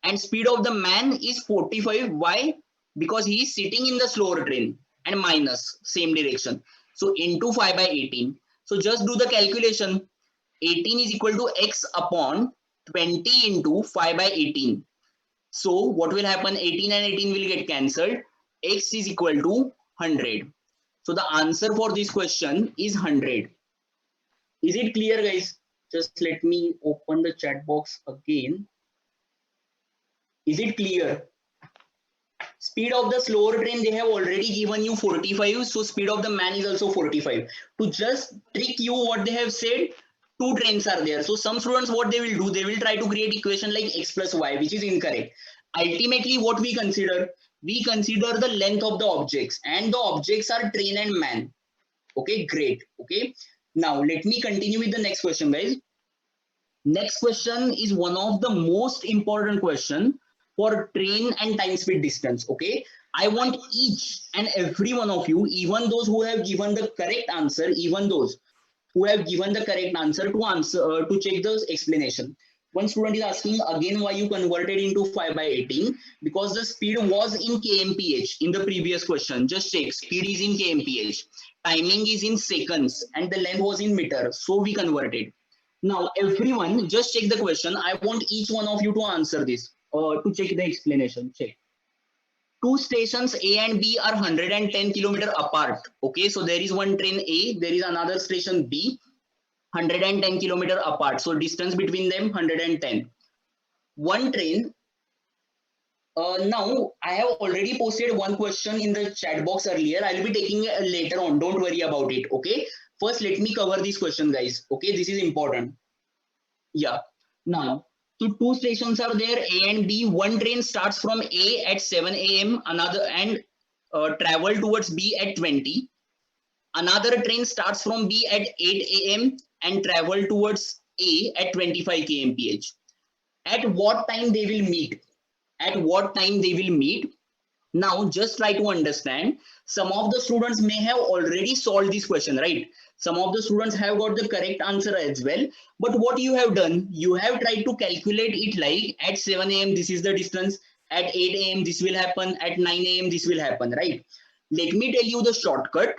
and speed of the man is 45. Why? Because he is sitting in the slower train, and minus same direction. So into 5 by 18. So just do the calculation. 18 is equal to x upon 20 into 5 by 18. So what will happen? 18 and 18 will get cancelled. X is equal to 100. So the answer for this question is 100. Is it clear, guys? Just let me open the chat box again. Is it clear? Speed of the slower train, they have already given you 45. So speed of the man is also 45. To just trick you what they have said, two trains are there. So some students, what they will do, they will try to create equation like x plus y, which is incorrect. Ultimately, what we consider the length of the objects, and the objects are train and man. Okay, great. Okay. Now let me continue with the next question, guys. Next question is one of the most important question for train and time speed distance. Okay, I want each and every one of you, even those who have given the correct answer, even those who have given the correct answer, to answer to check the explanation. One student is asking again why you converted into 5 by 18, because the speed was in kmph in the previous question. Just check, speed is in kmph, timing is in seconds, and the length was in meter, so we converted. Now everyone just check the question. I want each one of you to answer this, to check the explanation. Check. Two stations A and B are 110 kilometer apart. Okay, so there is one train A, there is another station B, 110 kilometer apart. So distance between them 110. One train. Now I have already posted one question in the chat box earlier. I'll be taking it later on. Don't worry about it. Okay. First, let me cover this question, guys. Okay, this is important. Yeah. Now, so two stations are there, A and B. One train starts from A at 7 a.m. Another and travel towards B at 20. Another train starts from B at 8 a.m. and travel towards A at 25 kmph. At what time they will meet? At what time they will meet? Now, just try to understand. Some of the students may have already solved this question, right? Some of the students have got the correct answer as well. But what you have done, you have tried to calculate it like at 7 a.m. this is the distance, at 8 a.m. this will happen, at 9 a.m. this will happen, right? Let me tell you the shortcut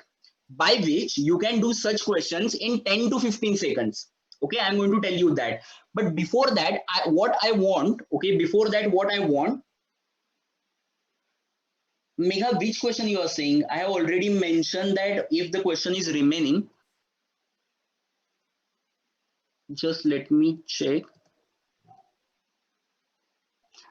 by which you can do such questions in 10 to 15 seconds. Okay, I'm going to tell you that. But before that, what I want, Megha, which question you are saying? I have already mentioned that if the question is remaining, just let me check.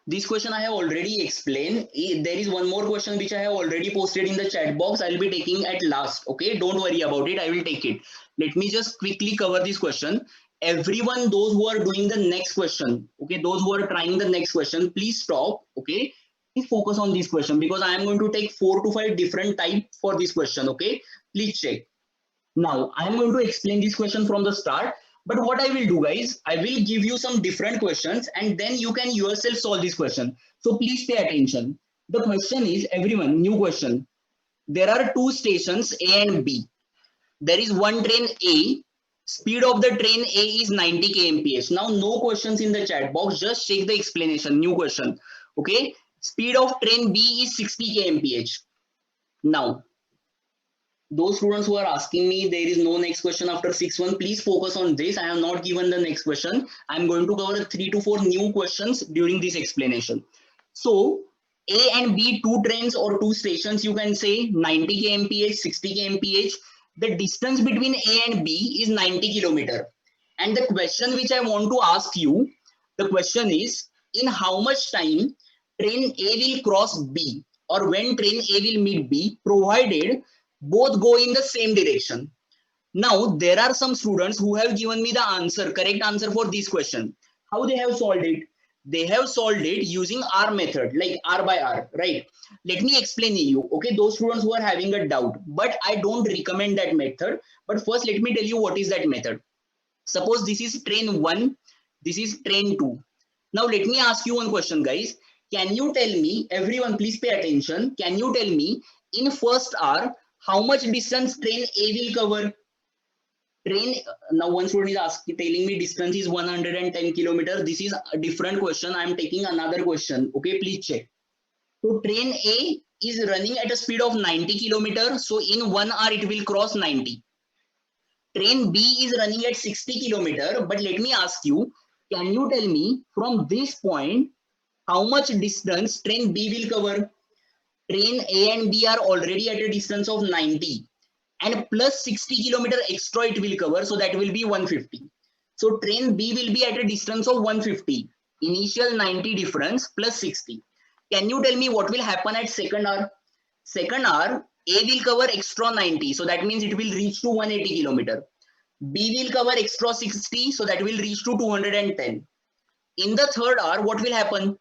This question I have already explained. There is one more question which I have already posted in the chat box. I'll be taking at last. Okay, don't worry about it. I will take it. Let me just quickly cover this question. Everyone, those who are doing the next question, okay, those who are trying the next question, please stop. Okay, please focus on this question because I am going to take 4 to 5 different types for this question. Okay, please check. Now I am going to explain this question from the start. But what I will do, guys, I will give you some different questions and then you can yourself solve this question. So please pay attention. The question is, everyone, new question. There are two stations A and B. There is one train A. Speed of the train A is 90 kmph. Now, no questions in the chat box. Just check the explanation. New question. Okay. Speed of train B is 60 kmph. Now, those students who are asking me there is no next question after 6-1, please focus on this. I have not given the next question. I'm going to cover 3 to 4 new questions during this explanation. So A and B, two trains or two stations, you can say 90 kmph, 60 kmph. The distance between A and B is 90 kilometer. And the question which I want to ask you, the question is, in how much time train A will cross B, or when train A will meet B, provided both go in the same direction. Now, there are some students who have given me the answer, correct answer for this question. How they have solved it? They have solved it using R method, like R by R, right? Let me explain you, okay? Those students who are having a doubt, but I don't recommend that method. But first, let me tell you what is that method. Suppose this is train 1, this is train 2. Now, let me ask you one question, guys. Can you tell me, everyone, please pay attention. Can you tell me in first hour, how much distance train A will cover? Train, now one student is asking, telling me distance is 110 kilometers. This is a different question. I am taking another question. Okay, please check. So train A is running at a speed of 90 kilometers. So in 1 hour, it will cross 90. Train B is running at 60 kilometers. But let me ask you, can you tell me from this point, how much distance train B will cover? Train A and B are already at a distance of 90 and plus 60 kilometer extra it will cover, so that will be 150. So train B will be at a distance of 150. Initial 90 difference plus 60. Can you tell me what will happen at second hour? Second hour, A will cover extra 90, so that means it will reach to 180 kilometer. B will cover extra 60, so that will reach to 210. In the third hour, what will happen?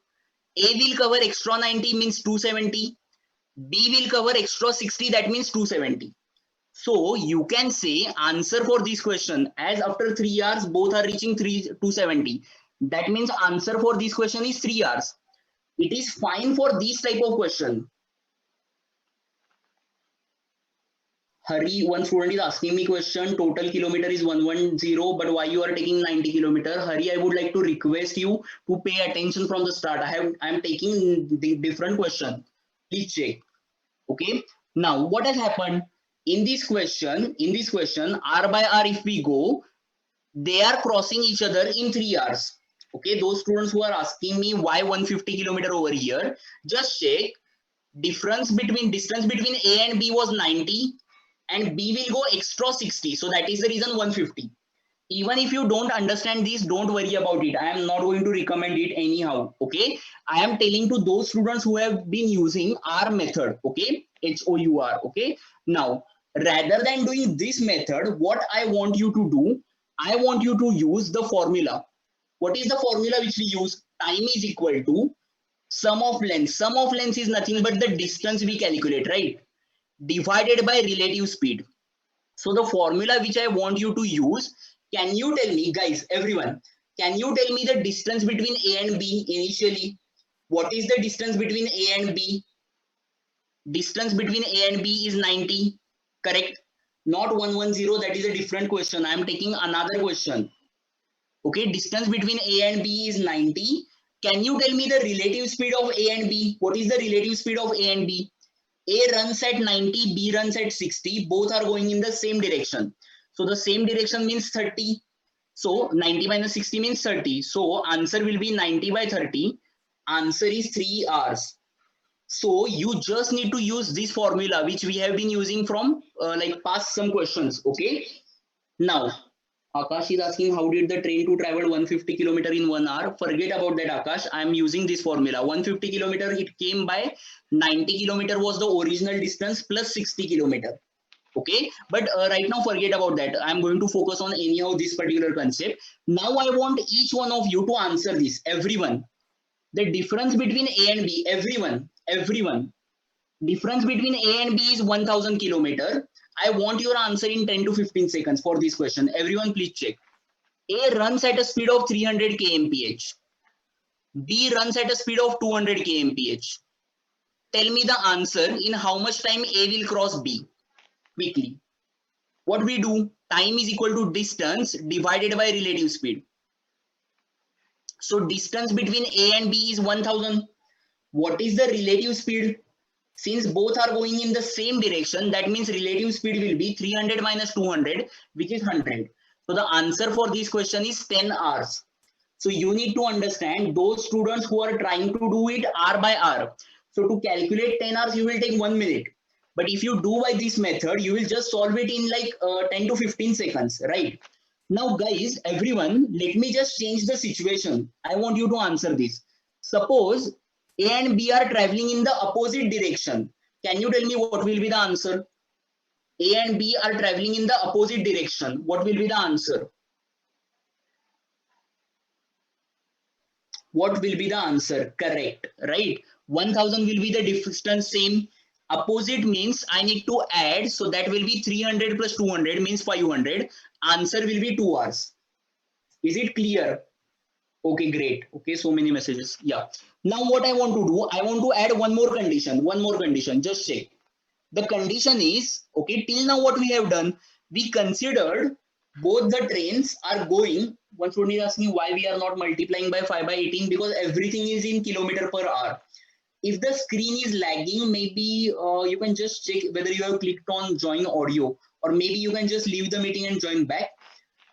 A will cover extra 90 means 270. B will cover extra 60, that means 270. So you can say answer for this question, as after 3 hours both are reaching 270. That means answer for this question is 3 hours. It is fine for this type of question. Hari, one student is asking me question, total kilometer is 110, but why you are taking 90 kilometer? Hari, I would like to request you to pay attention from the start. I am taking the different question. Please check. Okay. Now what has happened? In this question, R by R, if we go, they are crossing each other in 3 hours. Okay, those students who are asking me why 150 kilometer over here, just check. Distance between A and B was 90 and B will go extra 60. So that is the reason 150. Even if you don't understand this, don't worry about it. I am not going to recommend it anyhow. Okay, I am telling to those students who have been using R method. Okay, HOUR. Okay, now rather than doing this method, what I want you to do, I want you to use the formula. What is the formula which we use? Time is equal to sum of length. Sum of length is nothing but the distance we calculate, right? Divided by relative speed. So the formula which I want you to use, can you tell me, guys, everyone, can you tell me the distance between A and B initially? What is the distance between A and B? Distance between A and B is 90, correct? Not 110, that is a different question. I am taking another question. Okay, distance between A and B is 90. Can you tell me the relative speed of A and B? What is the relative speed of A and B? A runs at 90, B runs at 60. Both are going in the same direction. So the same direction means 30. So 90 minus 60 means 30. So answer will be 90 by 30. Answer is 3 hours. So you just need to use this formula which we have been using from like past some questions. Okay. Now Akash is asking how did the train to travel 150 kilometer in 1 hour? Forget about that, Akash. I am using this formula. 150 kilometer it came by 90 kilometer was the original distance plus 60 kilometer. Okay, but right now forget about that. I am going to focus on anyhow this particular concept. Now I want each one of you to answer this. Everyone, the difference between A and B. Everyone. Difference between A and B is 1000 kilometer. I want your answer in 10 to 15 seconds for this question. Everyone please check. A runs at a speed of 300 kmph. B runs at a speed of 200 kmph. Tell me the answer in how much time A will cross B. Quickly. what we do? Time is equal to distance divided by relative speed. So distance between A and B is 1000. What is the relative speed? Since both are going in the same direction, that means relative speed will be 300 minus 200, which is 100. So the answer for this question is 10 hours. So you need to understand those students who are trying to do it hour by hour. So to calculate 10 hours, you will take 1 minute. But if you do by this method, you will just solve it in like 10 to 15 seconds, right? Now, guys, everyone, let me just change the situation. I want you to answer this. Suppose A and B are traveling in the opposite direction. Can you tell me what will be the answer? A and B are traveling in the opposite direction. What will be the answer? What will be the answer? Correct, right? 1000 will be the distance same. Opposite means I need to add, so that will be 300 plus 200 means 500. Answer will be 2 hours. Is it clear? Okay, great. Okay, so many messages. Yeah. Now what I want to do, I want to add one more condition. One more condition. Just check. The condition is, okay, till now what we have done, we considered both the trains are going. One student is asking why we are not multiplying by 5 by 18, because everything is in kilometer per hour. If the screen is lagging, maybe you can just check whether you have clicked on join audio, or maybe you can just leave the meeting and join back.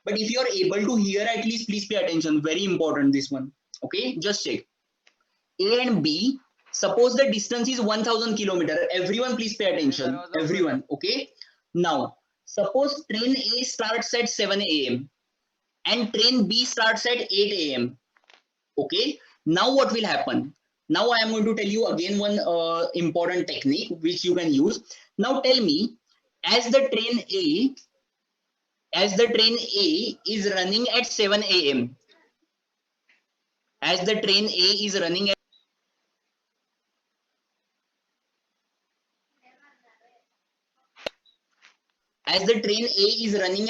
But if you are able to hear, at least please pay attention. Very important, this one. Okay, just check. A and B, suppose the distance is 1000 kilometer. Everyone please pay attention. Everyone, okay? Now, suppose train A starts at 7 a.m. and train B starts at 8 a.m. Okay? Now what will happen? Now I am going to tell you again one important technique which you can use. Now tell me, as the train A is running at 7 a.m. As the train A is running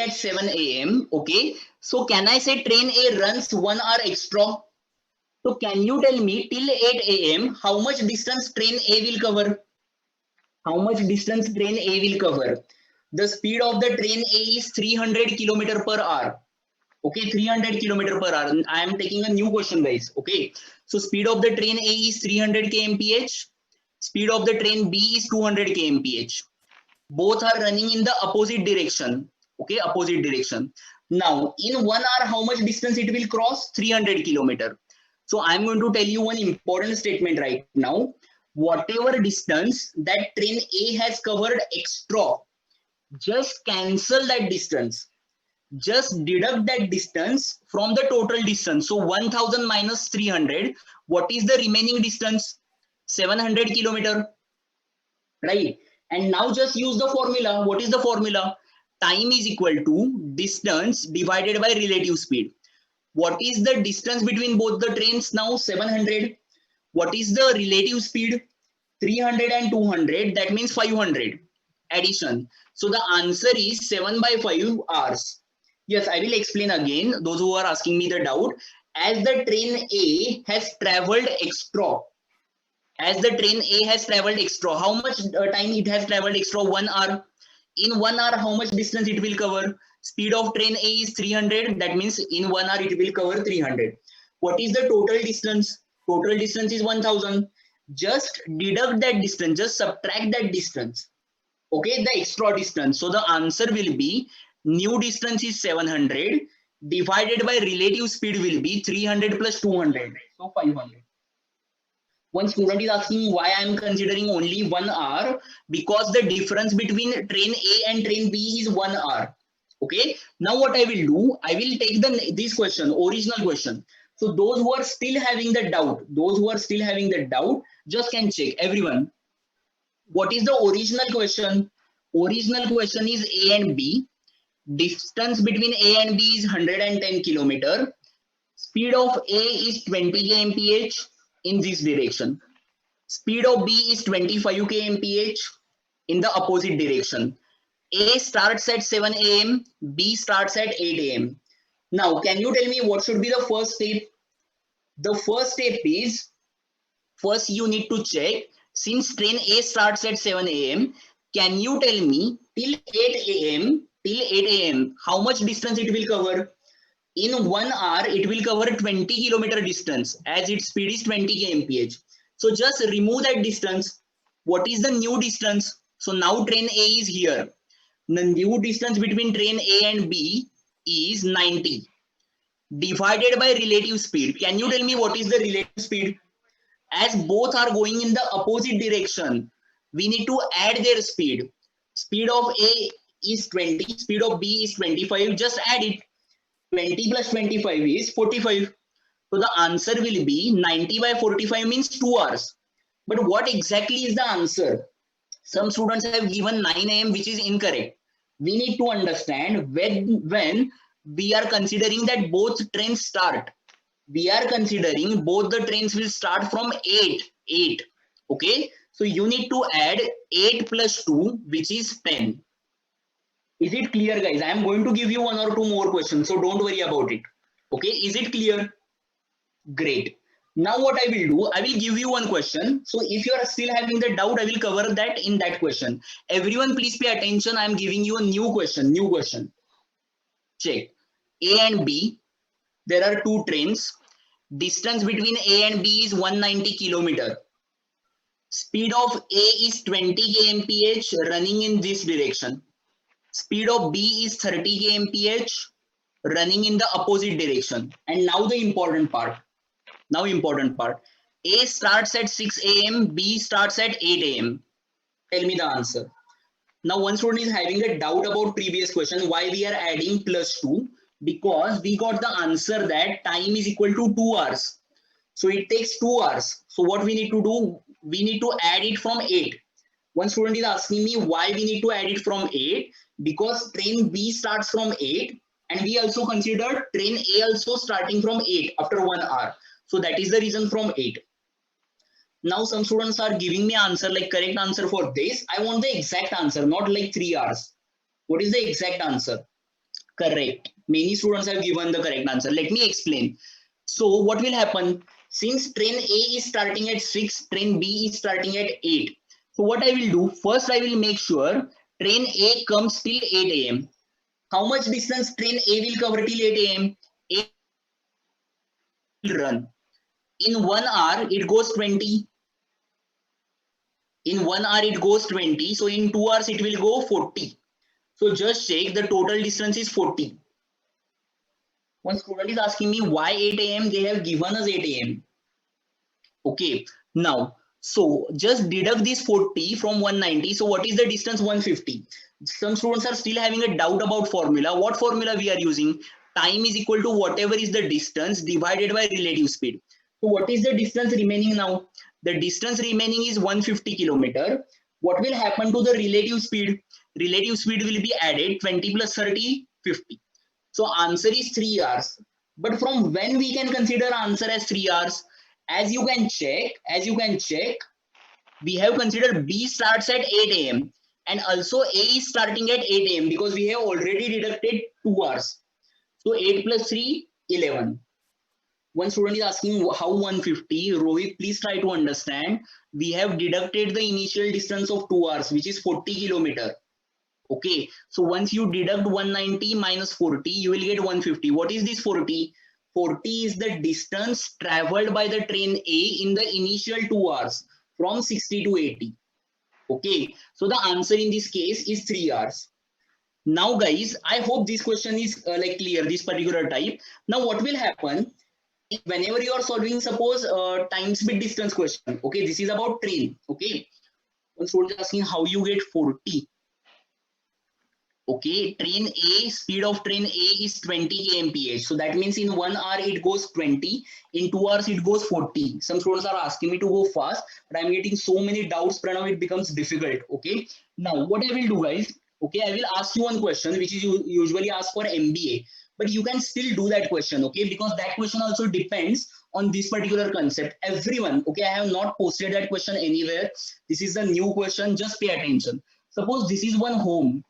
at 7 a.m. Okay, so can I say train A runs 1 hour extra? So can you tell me till 8 a.m. how much distance train A will cover? How much distance train A will cover? The speed of the train A is 300 kilometer per hour. Okay, 300 kilometer per hour. I am taking a new question, guys. Okay, so speed of the train A is 300 kmph. Speed of the train B is 200 kmph. Both are running in the opposite direction. Okay, opposite direction. Now, in 1 hour, how much distance it will cross? 300 kilometer. So I'm going to tell you one important statement right now. Whatever distance that train A has covered extra, just cancel that distance. Just deduct that distance from the total distance. So 1000 minus 300, what is the remaining distance? 700 kilometer, right? And now just use the formula. What is the formula? Time is equal to distance divided by relative speed. What is the distance between both the trains now? 700. What is the relative speed? 300 and 200. That means 500 addition. So the answer is 7 by 5 hours. Yes, I will explain again. Those who are asking me the doubt. As the train A has traveled extra, how much time it has traveled extra? 1 hour. In 1 hour, how much distance it will cover? Speed of train A is 300. That means in 1 hour, it will cover 300. What is the total distance? Total distance is 1000. Just deduct that distance. Just subtract that distance. Okay, the extra distance. So the answer will be new distance is 700 divided by relative speed will be 300 plus 200. So 500. One student is asking why I am considering only 1 hour, because the difference between train A and train B is 1 hour. Okay. Now what I will do, I will take this question, original question. So those who are still having the doubt, just can check. Everyone, what is the original question? Original question is A and B. Distance between A and B is 110 kilometer. Speed of A is 20 kmph in this direction. Speed of B is 25 kmph in the opposite direction. A starts at 7 a.m. B starts at 8 a.m. Now, can you tell me what should be the first step? The first step is, first you need to check, since train A starts at 7 a.m., can you tell me till 8 a.m. till 8 a.m. How much distance it will cover? In 1 hour, it will cover 20 kilometer distance as its speed is 20 kmph. So just remove that distance. What is the new distance? So now train A is here. The new distance between train A and B is 90 divided by relative speed. Can you tell me what is the relative speed? As both are going in the opposite direction, we need to add their speed. Speed of A is 20, speed of B is 25. Just add it. 20 plus 25 is 45. So the answer will be 90 by 45 means 2 hours. But what exactly is the answer? Some students have given 9 a.m. which is incorrect. We need to understand when we are considering that both trains start. We are considering both the trains will start from 8. Okay. So you need to add 8 plus 2 which is 10. Is it clear, guys? I am going to give you one or two more questions, so don't worry about it. Okay, is it clear? Great. Now what I will do, I will give you one question. So if you are still having the doubt, I will cover that in that question. Everyone, please pay attention. I am giving you a new question. New question. Check. A and B. There are two trains. Distance between A and B is 190 kilometer. Speed of A is 20 kmph running in this direction. Speed of B is 30 kmph running in the opposite direction. And now the important part. Now important part. A starts at 6 a.m. B starts at 8 a.m. Tell me the answer. Now one student is having a doubt about previous question. Why we are adding plus 2? Because we got the answer that time is equal to 2 hours. So it takes 2 hours. So what we need to do? We need to add it from 8. One student is asking me why we need to add it from 8. Because train B starts from 8 and we also consider train A also starting from 8 after 1 hour. So that is the reason from 8. Now some students are giving me answer like correct answer for this. I want the exact answer, not like 3 hours. What is the exact answer? Correct. Many students have given the correct answer. Let me explain. So what will happen? Since train A is starting at 6, train B is starting at 8. So what I will do, first I will make sure train A comes till 8 a.m. How much distance train A will cover till 8 a.m.? A will run. In 1 hour, it goes 20. In 1 hour, it goes 20. So in 2 hours, it will go 40. So just check the total distance is 40. One student is asking me why 8 a.m. They have given us 8 a.m. Okay. Now, so just deduct this 40 from 190. So what is the distance? 150. Some students are still having a doubt about formula. What formula we are using? Time is equal to whatever is the distance divided by relative speed. So what is the distance remaining now? The distance remaining is 150 kilometer. What will happen to the relative speed? Relative speed will be added 20 plus 30, 50. So answer is 3 hours. But from when we can consider answer as 3 hours? As you can check, we have considered B starts at 8 a.m. and also A is starting at 8 a.m. because we have already deducted 2 hours. So 8 plus 3, 11. One student is asking how 150. Rohit, please try to understand. We have deducted the initial distance of 2 hours, which is 40 kilometer. Okay. So once you deduct 190 minus 40, you will get 150. What is this 40? 40 is the distance traveled by the train A in the initial 2 hours from 60 to 80. Okay. So the answer in this case is 3 hours. Now guys, I hope this question is like clear, this particular type. Now what will happen? Whenever you are solving, suppose time speed distance question, okay, this is about train, okay. One student is asking how you get 40. Okay, train A, speed of train A is 20 kmph. So that means in 1 hour it goes 20, in 2 hours it goes 40. Some students are asking me to go fast, but I'm getting so many doubts, Pranav, it becomes difficult. Okay, now what I will do, guys, okay, I will ask you one question which is usually asked for MBA. But you can still do that question, okay? Because that question also depends on this particular concept. Everyone, okay, I have not posted that question anywhere. This is a new question, just pay attention. Suppose this is one home,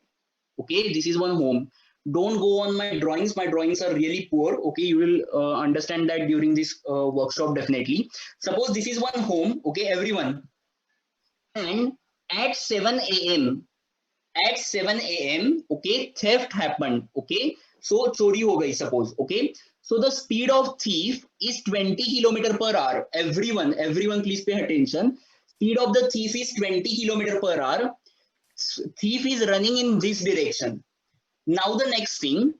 okay? This is one home. Don't go on my drawings are really poor, okay? You will understand that during this workshop definitely. Suppose this is one home, okay, everyone. And at 7 a.m., at 7 a.m. okay, theft happened. Okay, so chori ho gayi, suppose. Okay, so the speed of thief is 20 kilometer per hour. Everyone, please pay attention. Speed of the thief is 20 kilometer per hour. Thief is running in this direction. Now the next thing,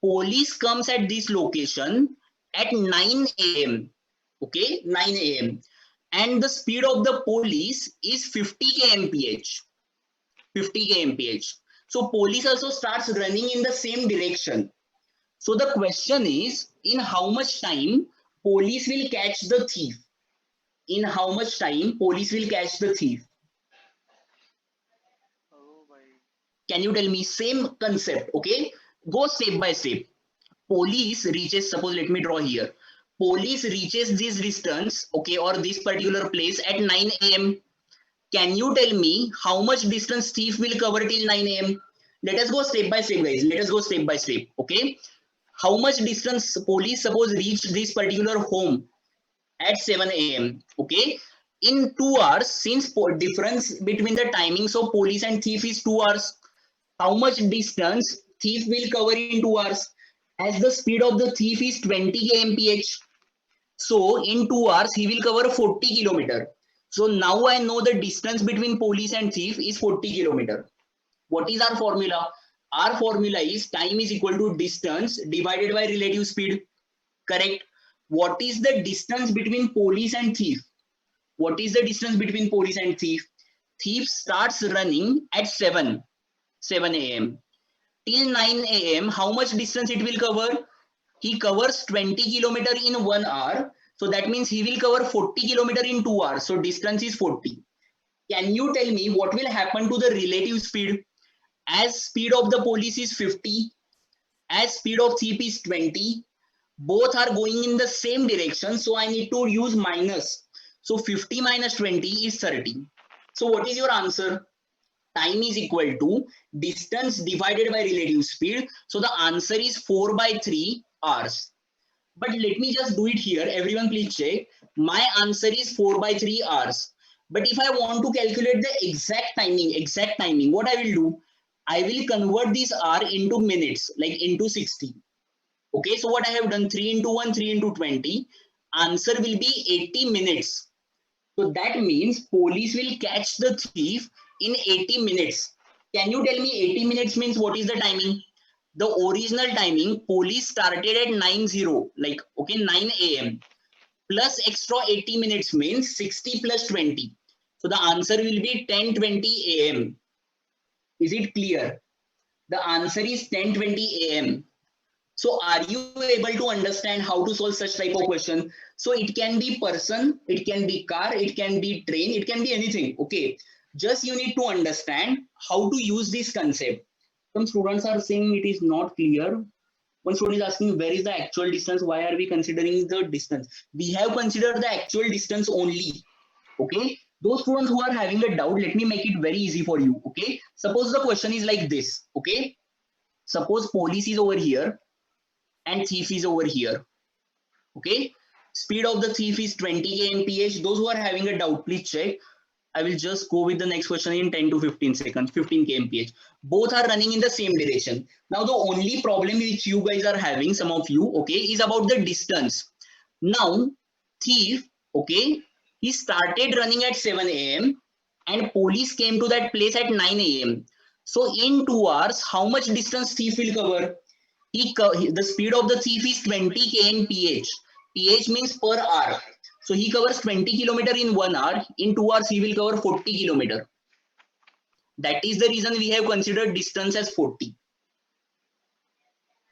police comes at this location at 9 a.m. Okay, 9 a.m. And the speed of the police is 50 kmph. 50 kmph. So police also starts running in the same direction. So the question is, in how much time police will catch the thief? In how much time police will catch the thief? Oh भाई. Can you tell me? Same concept, okay? Go step by step. Police reaches, suppose let me draw here. Police reaches this distance, okay, or this particular place at 9 a.m. Can you tell me how much distance thief will cover till 9 a.m.? Let us go step by step, guys. Let us go step by step, okay? How much distance police suppose reach this particular home at 7 a.m. Okay, in 2 hours, since difference between the timings of police and thief is 2 hours, how much distance thief will cover in 2 hours? As the speed of the thief is 20 kmph, so in 2 hours he will cover 40 kilometer. So now I know the distance between police and thief is 40 kilometer. What is our formula? Our formula is time is equal to distance divided by relative speed. Correct? What is the distance between police and thief? What is the distance between police and thief? Thief starts running at 7 a.m. Till 9 a.m. How much distance it will cover? He covers 20 kilometer in 1 hour. So that means he will cover 40 kilometer in 2 hours. So distance is 40. Can you tell me what will happen to the relative speed? As speed of the police is 50, as speed of thief is 20, both are going in the same direction, so I need to use minus. So 50 minus 20 is 30. So what is your answer? Time is equal to distance divided by relative speed. So the answer is 4/3 hours. But let me just do it here. Everyone please check. My answer is 4/3 hours. But if I want to calculate the exact timing, what I will do? I will convert this hour into minutes, like into 60. Okay, so what I have done, 3 into 1, 3 into 20, answer will be 80 minutes. So that means police will catch the thief in 80 minutes. Can you tell me 80 minutes means what is the timing? The original timing, police started at 9:0, like, okay, 9 a.m. plus extra 80 minutes means 60 plus 20. So the answer will be 10:20 a.m. Is it clear? The answer is 10:20 a.m. So are you able to understand how to solve such type of question? So it can be person, it can be car, it can be train, it can be anything. Okay. Just you need to understand how to use this concept. Some students are saying it is not clear. One student is asking where is the actual distance? Why are we considering the distance? We have considered the actual distance only. Okay. Those students who are having a doubt, let me make it very easy for you. Okay. Suppose the question is like this. Okay. Suppose police is over here and thief is over here. Okay, speed of the thief is 20 kmph. Those who are having a doubt, please check. I will just go with the next question in 10 to 15 seconds. 15 kmph. Both are running in the same direction. Now the only problem which you guys are having, some of you, okay, is about the distance. Now thief, okay, he started running at 7 a.m. and police came to that place at 9 a.m. So in 2 hours, how much distance thief will cover? The speed of the thief is 20 kmph. ph means per hour. So he covers 20 kilometer in 1 hour. In 2 hours he will cover 40 kilometer. That is the reason we have considered distance as 40.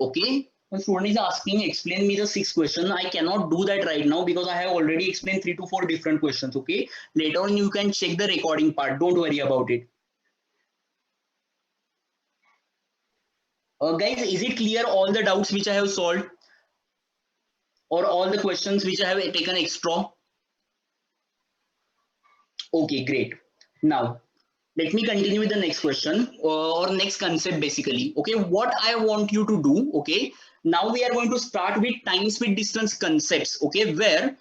Okay. The student is asking, explain me the 6th question. I cannot do that right now because I have already explained 3 to 4 different questions. Okay. Later on you can check the recording part. Don't worry about it. Guys, is it clear all the doubts which I have solved? Or all the questions which I have taken extra? Okay, great. Now, let me continue with the next question or next concept basically. Okay, what I want you to do, okay, now we are going to start with time, speed, distance concepts, okay, where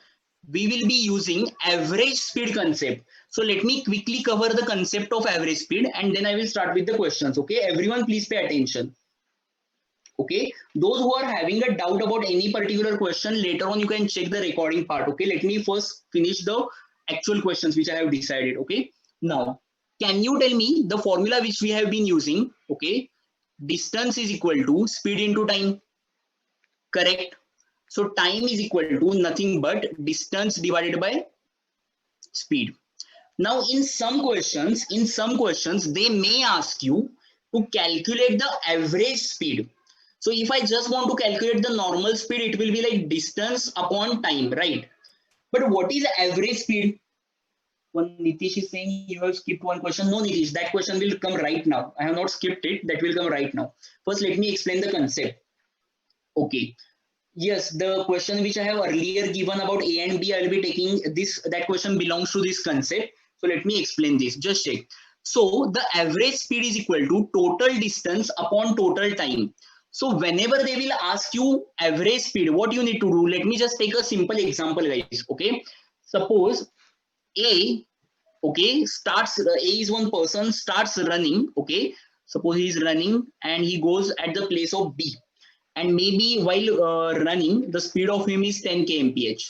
we will be using average speed concept. So let me quickly cover the concept of average speed and then I will start with the questions. Okay, everyone please pay attention. Okay, those who are having a doubt about any particular question, later on you can check the recording part. Okay, let me first finish the actual questions which I have decided. Okay, now can you tell me the formula which we have been using? Okay, distance is equal to speed into time. Correct. So time is equal to nothing but distance divided by speed. Now in some questions, they may ask you to calculate the average speed. So if I just want to calculate the normal speed, it will be like distance upon time, right? But what is average speed? One Nitish is saying you have skipped one question. No, Nitish, that question will come right now. I have not skipped it. That will come right now. First, let me explain the concept. Okay. Yes, the question which I have earlier given about A and B, I will be taking this, that question belongs to this concept. So let me explain this, just check. So the average speed is equal to total distance upon total time. So whenever they will ask you average speed, what you need to do, let me just take a simple example guys, okay? Suppose A, okay, A is one person, starts running, okay? Suppose he is running and he goes at the place of B and maybe while running the speed of him is 10 kmph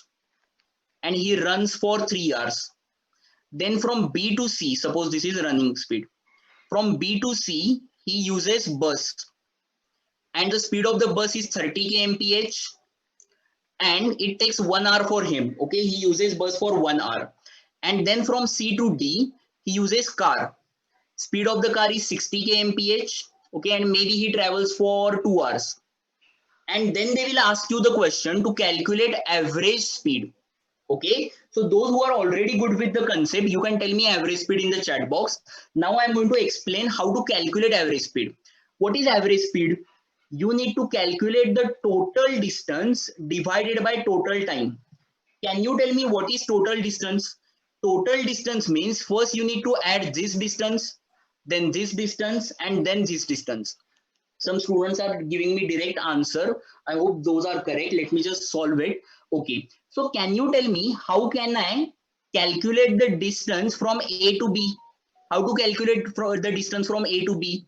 and he runs for 3 hours. Then from B to C, suppose this is running speed, from B to C he uses bus and the speed of the bus is 30 kmph and it takes 1 hour for him. Okay, he uses bus for 1 hour. And then from C to D he uses car, speed of the car is 60 kmph, okay, and maybe he travels for 2 hours. And then they will ask you the question to calculate average speed. Okay, so those who are already good with the concept, you can tell me average speed in the chat box. Now I'm going to explain how to calculate average speed. What is average speed? You need to calculate the total distance divided by total time. Can you tell me what is total distance? Total distance means first you need to add this distance, then this distance, and then this distance. Some students are giving me direct answer. I hope those are correct. Let me just solve it. Okay, so can you tell me how can I calculate the distance from A to B? How to calculate the distance from A to B?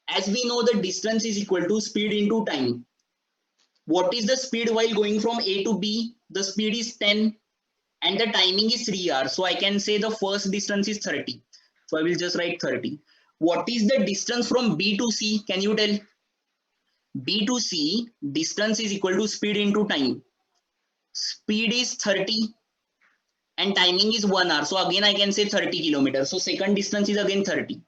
As we know, the distance is equal to speed into time. What is the speed while going from A to B? The speed is 10 and the timing is 3 hours. So I can say the first distance is 30. So I will just write 30. What is the distance from B to C? Can you tell? B to C, distance is equal to speed into time. Speed is 30 and timing is 1 hour. So again I can say 30 kilometers. So second distance is again 30.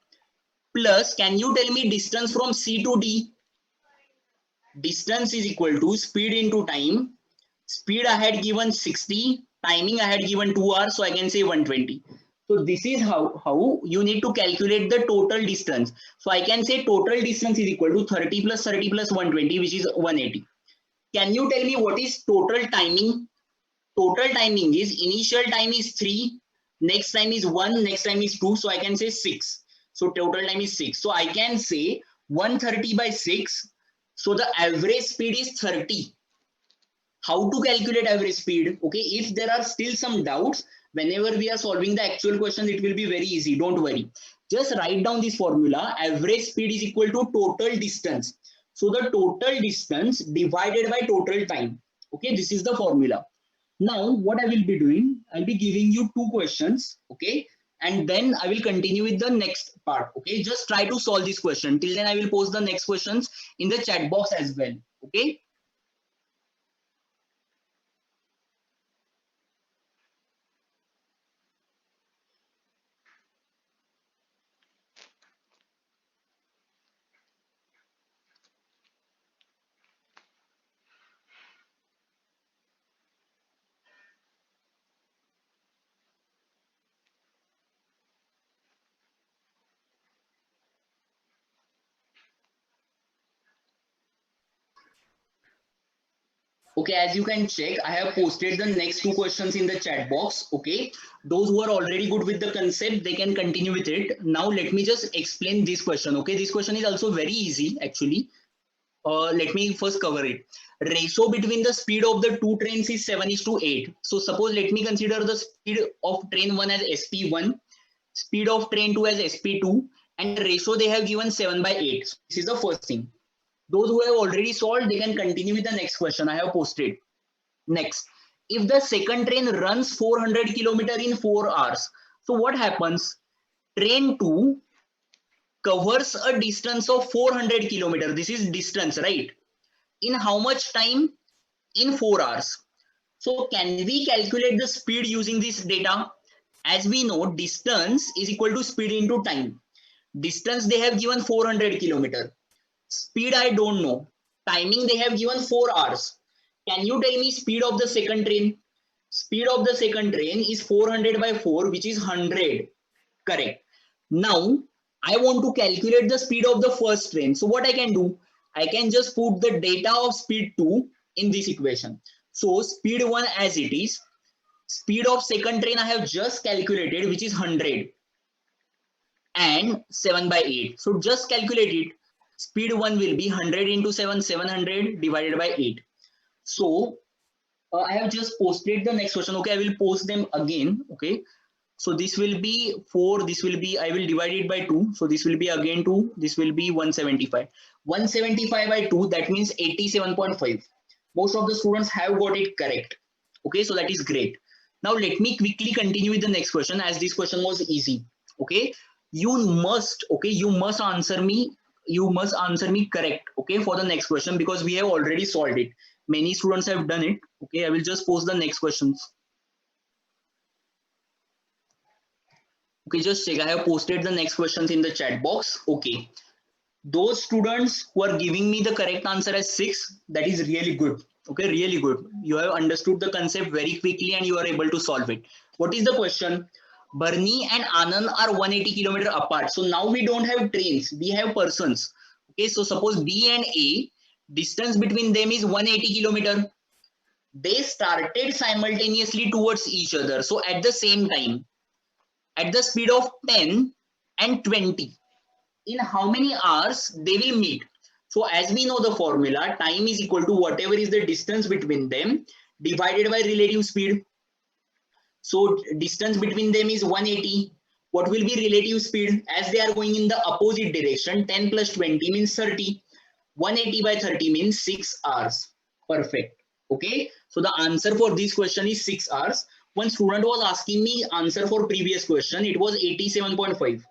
Plus, can you tell me distance from C to D? Distance is equal to speed into time. Speed I had given 60, timing I had given 2 hours. So I can say 120. So this is how you need to calculate the total distance. So I can say total distance is equal to 30 plus 30 plus 120, which is 180. Can you tell me what is total timing? Total timing is initial time is 3, next time is 1, next time is 2. So I can say 6. So total time is 6. So I can say 130 by 6. So the average speed is 30. How to calculate average speed? Okay, if there are still some doubts, whenever we are solving the actual question, it will be very easy. Don't worry. Just write down this formula. Average speed is equal to total distance. So the total distance divided by total time. Okay, this is the formula. Now, what I will be doing, I'll be giving you 2 questions. Okay, and then I will continue with the next part. Okay, just try to solve this question. Till then, I will post the next questions in the chat box as well. Okay. Okay, as you can check, I have posted the next 2 questions in the chat box. Okay, those who are already good with the concept, they can continue with it. Now, let me just explain this question. Okay, this question is also very easy actually. let me first cover it. Ratio between the speed of the two trains is 7:8. So suppose let me consider the speed of train 1 as SP1, speed of train 2 as SP2, and the ratio they have given 7/8. So this is the first thing. Those who have already solved, they can continue with the next question I have posted. Next, if the second train runs 400 km in 4 hours, so what happens? Train 2 covers a distance of 400 km. This is distance, right? In how much time? In 4 hours. So can we calculate the speed using this data? As we know, distance is equal to speed into time. Distance they have given 400 km. Speed I don't know. Timing they have given 4 hours. Can you tell me speed of the second train? Speed of the second train is 400 by 4, which is 100. Correct. Now, I want to calculate the speed of the first train. So what I can do? I can just put the data of speed 2 in this equation. So speed 1 as it is. Speed of second train I have just calculated, which is 100. And 7/8. So just calculate it. Speed 1 will be 100 into 7, 700 divided by 8. So I have just posted the next question. Okay, I will post them again. Okay. So this will be 4, this will be, I will divide it by 2. So this will be again 2, this will be 175. 175 by 2, that means 87.5. Most of the students have got it correct. Okay, so that is great. Now let me quickly continue with the next question, as this question was easy. Okay, you must answer me correct, okay, for the next question, because we have already solved it. Many students have done it. Okay, I will just post the next questions. Okay, just check. I have posted the next questions in the chat box. Okay. Those students who are giving me the correct answer as 6, that is really good. Okay, really good. You have understood the concept very quickly and you are able to solve it. What is the question? Barni and Anand are 180 km apart. So now we don't have trains, we have persons. Okay, so suppose B and A, distance between them is 180 km. They started simultaneously towards each other. So at the same time, at the speed of 10 and 20, in how many hours they will meet? So as we know the formula, time is equal to whatever is the distance between them divided by relative speed. So distance between them is 180. What will be relative speed? As they are going in the opposite direction, 10 plus 20 means 30. 180 by 30 means 6 hours. Perfect. Okay. So the answer for this question is 6 hours. One student was asking me answer for previous question. It was 87.5.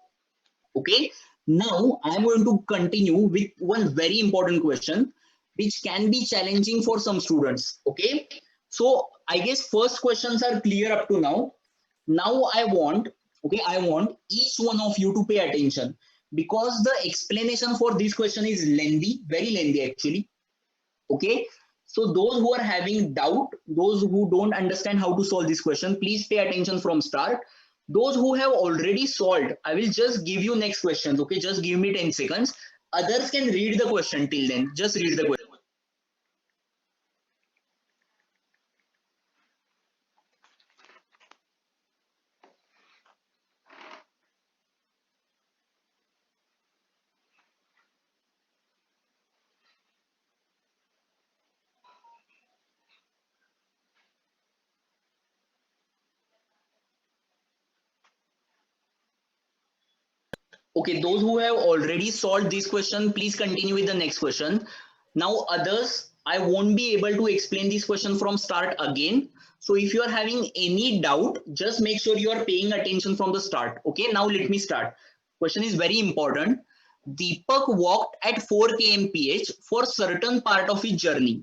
Okay. Now I am going to continue with one very important question, which can be challenging for some students. Okay. So I guess first questions are clear up to now. Now I want each one of you to pay attention, because the explanation for this question is lengthy, very lengthy actually. Okay. So those who are having doubt, those who don't understand how to solve this question, please pay attention from start. Those who have already solved, I will just give you next questions. Okay, just give me 10 seconds. Others can read the question till then. Just read the question. Okay, those who have already solved this question, please continue with the next question. Now others, I won't be able to explain this question from start again. So if you are having any doubt, just make sure you are paying attention from the start. Okay, now let me start. Question is very important. Deepak walked at 4 kmph for certain part of his journey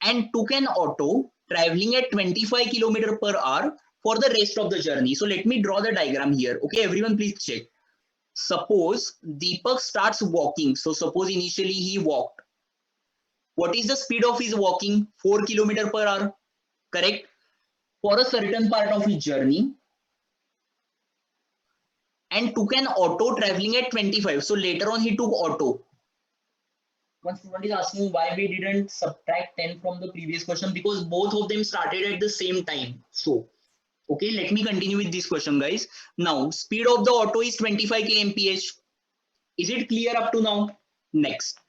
and took an auto traveling at 25 km per hour for the rest of the journey. So let me draw the diagram here. Okay, everyone please check. Suppose Deepak starts walking. So suppose initially he walked. What is the speed of his walking? 4 km per hour. Correct? For a certain part of his journey. And took an auto traveling at 25. So later on he took auto. One student is asking why we didn't subtract 10 from the previous question, because both of them started at the same time. So okay, let me continue with this question, guys. Now, speed of the auto is 25 kmph. Is it clear up to now? Next,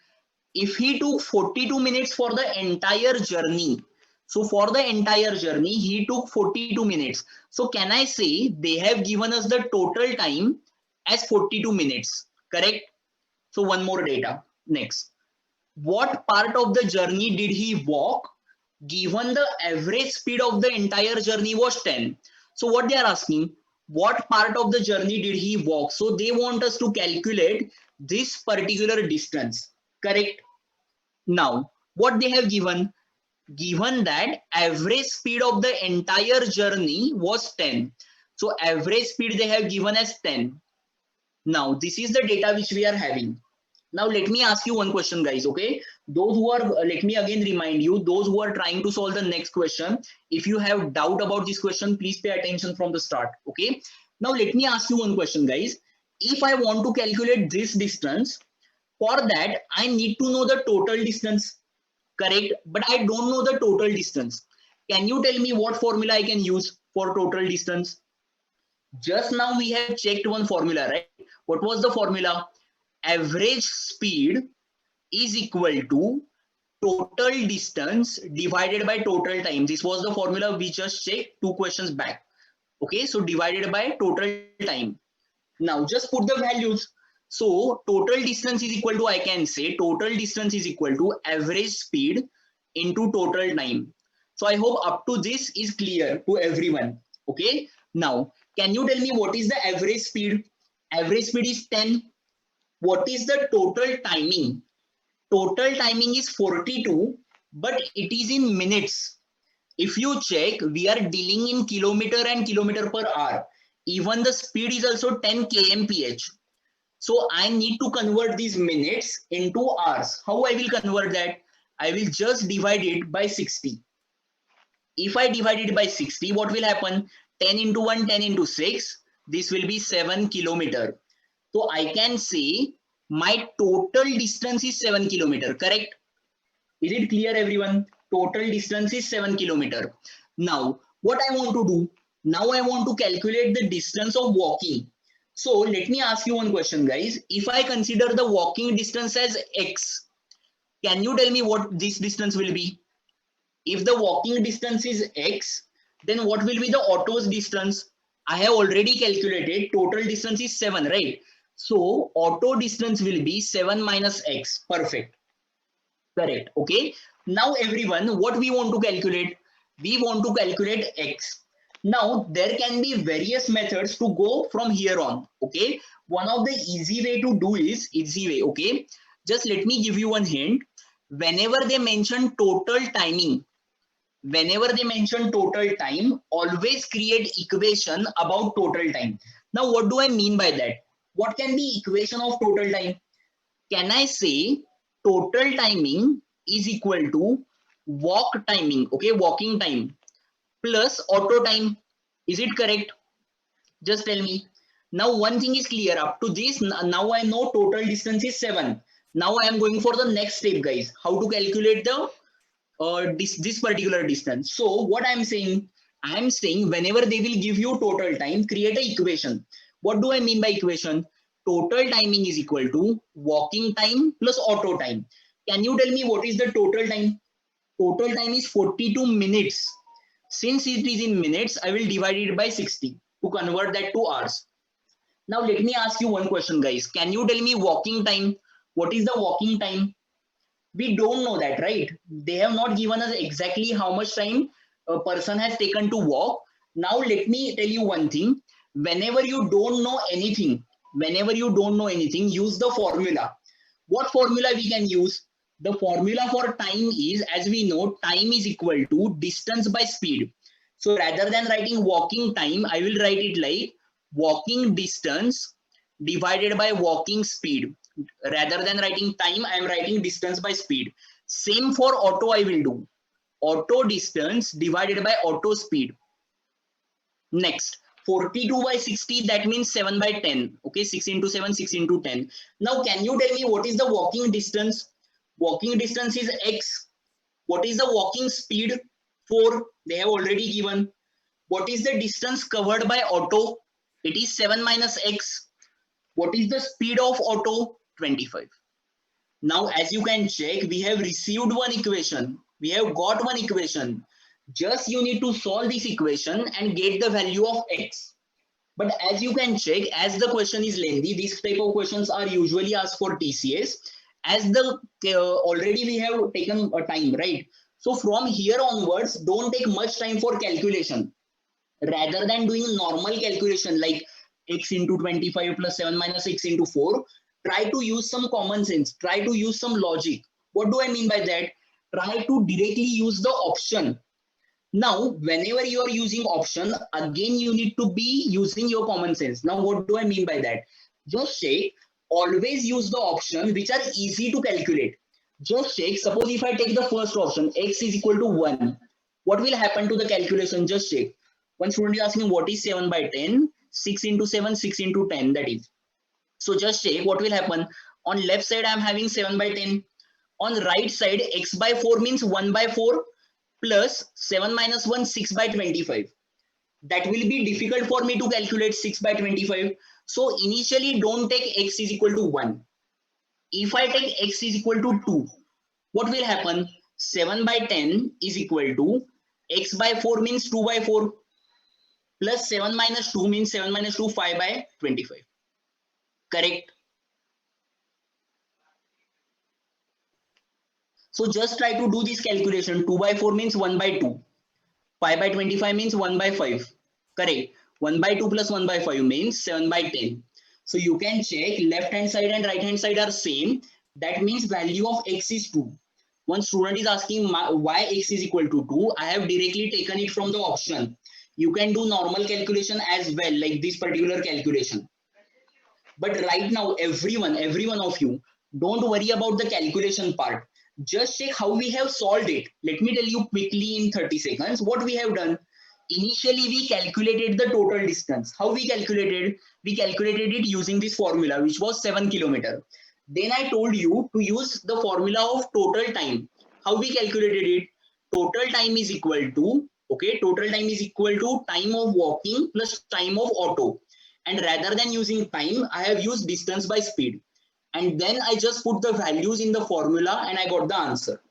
if he took 42 minutes for the entire journey, so for the entire journey he took 42 minutes, so can I say they have given us the total time as 42 minutes, correct? So one more data. Next, what part of the journey did he walk given the average speed of the entire journey was 10? So what they are asking, what part of the journey did he walk? So they want us to calculate this particular distance, correct? Now what they have given that average speed of the entire journey was 10, so average speed they have given as 10. Now this is the data which we are having. Now let me ask you one question, guys. Okay, those who are let me again remind you, those who are trying to solve the next question, if you have doubt about this question, please pay attention from the start. Okay, now let me ask you one question, guys. If I want to calculate this distance, for that I need to know the total distance, correct? But I don't know the total distance. Can you tell me what formula I can use for total distance? Just now we have checked one formula, right? What was the formula? Average speed is equal to total distance divided by total time. This was the formula we just checked 2 questions back. Okay, so divided by total time. Now just put the values. So total distance is equal to, I can say total distance is equal to average speed into total time. So I hope up to this is clear to everyone. Okay, now can you tell me what is the average speed? Average speed is 10. What is the total timing? Total timing is 42, but it is in minutes. If you check, we are dealing in kilometer and kilometer per hour. Even the speed is also 10 kmph. So I need to convert these minutes into hours. How I will convert that? I will just divide it by 60. If I divide it by 60, what will happen? 10 into 1, 10 into 6. This will be 7 kilometer. So I can say my total distance is 7 kilometer, correct? Is it clear, everyone? Total distance is 7 kilometer. Now, what I want to do? Now I want to calculate the distance of walking. So let me ask you one question, guys. If I consider the walking distance as x, can you tell me what this distance will be? If the walking distance is x, then what will be the auto's distance? I have already calculated total distance is 7, right? So auto distance will be 7 minus x. Perfect. Correct. Okay. Now everyone, what we want to calculate? We want to calculate x. Now there can be various methods to go from here on. Okay. One of the easy way to do is easy way. Okay. Just let me give you one hint. Whenever they mention total timing, always create equation about total time. Now what do I mean by that? What can be equation of total time? Can I say total timing is equal to walk timing, okay, walking time plus auto time? Is it correct? Just tell me. Now one thing is clear. Up to this, now I know total distance is 7. Now I am going for the next step, guys. How to calculate the this particular distance. So what I am saying whenever they will give you total time, create a equation. What do I mean by equation? Total timing is equal to walking time plus auto time. Can you tell me what is the total time? Total time is 42 minutes. Since it is in minutes, I will divide it by 60 to convert that to hours. Now let me ask you one question, guys. Can you tell me walking time? What is the walking time? We don't know that, right? They have not given us exactly how much time a person has taken to walk. Now let me tell you one thing. Whenever you don't know anything, use the formula. What formula we can use? The formula for time is, as we know, time is equal to distance by speed. So rather than writing walking time, I will write it like walking distance divided by walking speed. Rather than writing time, I am writing distance by speed. Same for auto I will do. Auto distance divided by auto speed. Next, 42 by 60, that means 7 by 10. Okay, 6 into 7, 6 into 10. Now, can you tell me what is the walking distance? Walking distance is x. What is the walking speed? 4. They have already given. What is the distance covered by auto? It is 7 minus x. What is the speed of auto? 25. Now, as you can check, we have received one equation. We have got one equation. Just you need to solve this equation and get the value of x. But as you can check, as the question is lengthy, these type of questions are usually asked for TCS. As the already we have taken a time, right? So from here onwards, don't take much time for calculation. Rather than doing normal calculation like x into 25 plus 7 minus x into 4, try to use some common sense. Try to use some logic. What do I mean by that? Try to directly use the option. Now, whenever you are using option, again, you need to be using your common sense. Now, what do I mean by that? Just say, always use the option which are easy to calculate. Just check, suppose if I take the first option, x is equal to 1. What will happen to the calculation? Just check. One student is asking what is 7 by 10? 6 into 7, 6 into 10, that is. So just check what will happen. On left side, I am having 7 by 10. On right side, x by 4 means 1 by 4 plus 7 minus 1, 6 by 25. That will be difficult for me to calculate 6 by 25. So initially don't take x is equal to 1. If I take x is equal to 2, what will happen? 7 by 10 is equal to x by 4 means 2 by 4 plus 7 minus 2 means 7 minus 2, 5 by 25. Correct? So just try to do this calculation. 2 by 4 means 1 by 2. 5 by 25 means 1 by 5. Correct. 1 by 2 plus 1 by 5 means 7 by 10. So you can check left hand side and right hand side are same. That means value of x is 2. One student is asking why x is equal to 2. I have directly taken it from the option. You can do normal calculation as well, like this particular calculation. But right now, every one of you, don't worry about the calculation part. Just check how we have solved it. Let me tell you quickly in 30 seconds what we have done. Initially, we calculated the total distance. How we calculated? We calculated it using this formula, which was 7 kilometers. Then I told you to use the formula of total time. How we calculated it? Total time is equal to, okay, total time is equal to time of walking plus time of auto. And rather than using time, I have used distance by speed. And then I just put the values in the formula and I got the answer.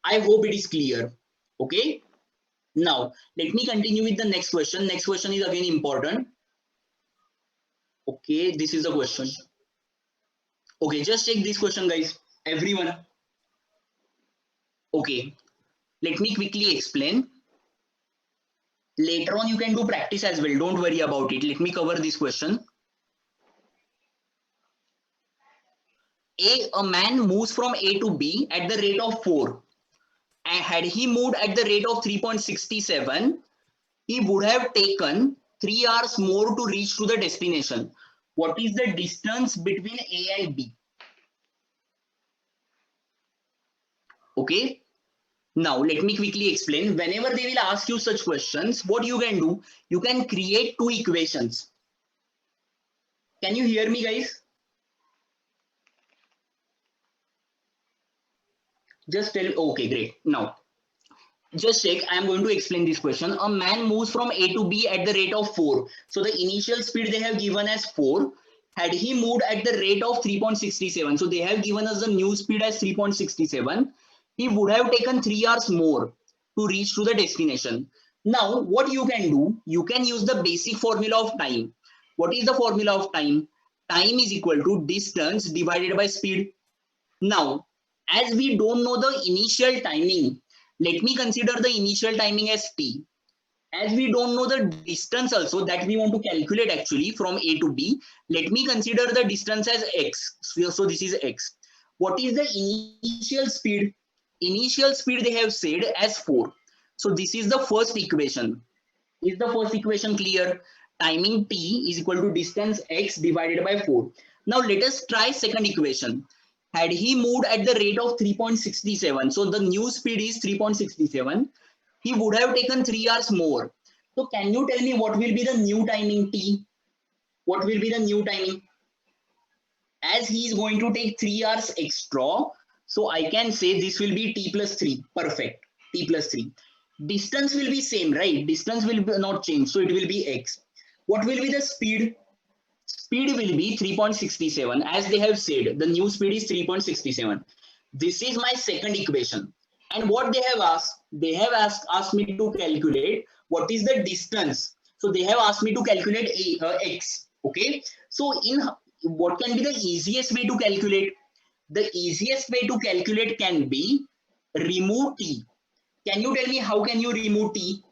I hope it is clear. Okay. Now, let me continue with the next question. Next question is again important. Okay, this is the question. Okay, just check this question, guys. Everyone. Okay, let me quickly explain. Later on, you can do practice as well. Don't worry about it. Let me cover this question. A man moves from A to B at the rate of 4. And had he moved at the rate of 3.67, he would have taken 3 hours more to reach to the destination. What is the distance between A and B? Okay. Now, let me quickly explain. Whenever they will ask you such questions, what you can do, you can create two equations. Can you hear me, guys? Just tell, okay, great. Now, just check, I am going to explain this question. A man moves from A to B at the rate of 4. So the initial speed they have given as 4. Had he moved at the rate of 3.67, so they have given us the new speed as 3.67, he would have taken 3 hours more to reach to the destination. Now, what you can do, you can use the basic formula of time. What is the formula of time? Time is equal to distance divided by speed. Now, as we don't know the initial timing, let me consider the initial timing as t. As we don't know the distance also that we want to calculate actually from A to B, let me consider the distance as x. So this is x. What is the initial speed? Initial speed they have said as 4. So this is the first equation. Is the first equation clear? Timing t is equal to distance x divided by 4. Now let us try second equation. Had he moved at the rate of 3.67, so the new speed is 3.67, he would have taken 3 hours more. So can you tell me what will be the new timing t? What will be the new timing? As he is going to take 3 hours extra, so I can say this will be t plus 3. Perfect. T plus 3. Distance will be same, right? Distance will not change, so it will be x. What will be the speed? speed will be 3.67. As they have said, the new speed is 3.67. This is my second equation. And what they have asked me to calculate what is the distance. So they have asked me to calculate x. Okay. So in what can be the easiest way to calculate? The easiest way to calculate can be remove t. Can you tell me how can you remove t?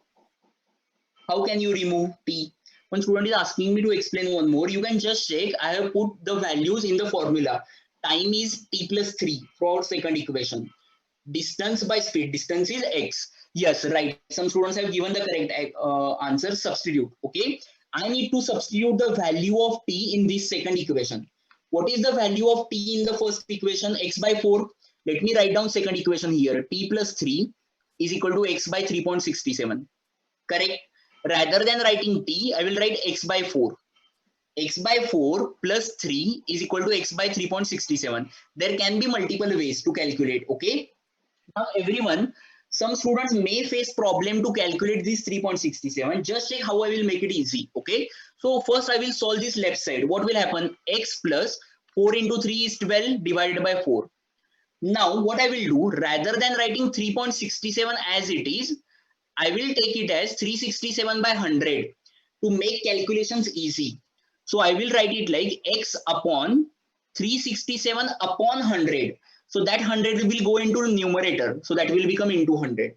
How can you remove t? One student is asking me to explain one more. You can just check. I have put the values in the formula. Time is t plus 3 for second equation. Distance by speed. Distance is x. Yes, right. Some students have given the correct answer. Substitute. Okay. I need to substitute the value of t in this second equation. What is the value of t in the first equation? X by 4. Let me write down second equation here. T plus 3 is equal to x by 3.67. Correct? Rather than writing t, I will write x by 4. X by 4 plus 3 is equal to x by 3.67. There can be multiple ways to calculate. Okay. Now everyone, some students may face problem to calculate this 3.67. Just check how I will make it easy. Okay. So first I will solve this left side. What will happen? X plus 4 into 3 is 12 divided by 4. Now what I will do, rather than writing 3.67 as it is, I will take it as 367 by 100 to make calculations easy. So I will write it like x upon 367 upon 100. So that 100 will go into the numerator. So that will become into 100.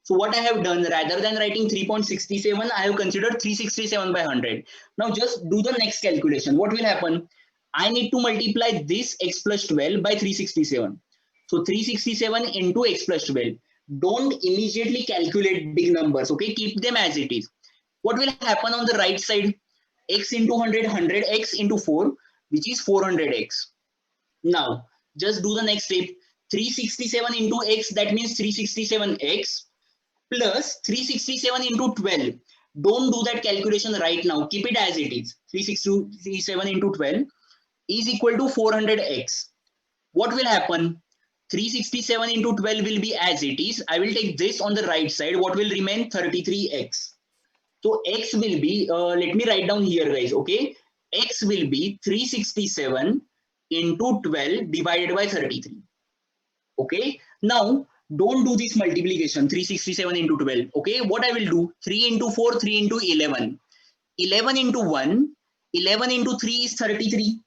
So what I have done, rather than writing 3.67, I have considered 367 by 100. Now just do the next calculation. What will happen? I need to multiply this x plus 12 by 367. So 367 into x plus 12. Don't immediately calculate big numbers. Okay, keep them as it is. What will happen on the right side? X into 100, 100x into 4, which is 400x. Now, just do the next step. 367 into x, that means 367x plus 367 into 12. Don't do that calculation right now. Keep it as it is. 367 into 12 is equal to 400x. What will happen? 367 into 12 will be as it is. I will take this on the right side. What will remain? 33x. So x will be, let me write down here guys, okay? X will be 367 into 12 divided by 33. Okay? Now, don't do this multiplication, 367 into 12. Okay? What I will do? 3 into 4, 3 into 11. 11 into 1, 11 into 3 is 33.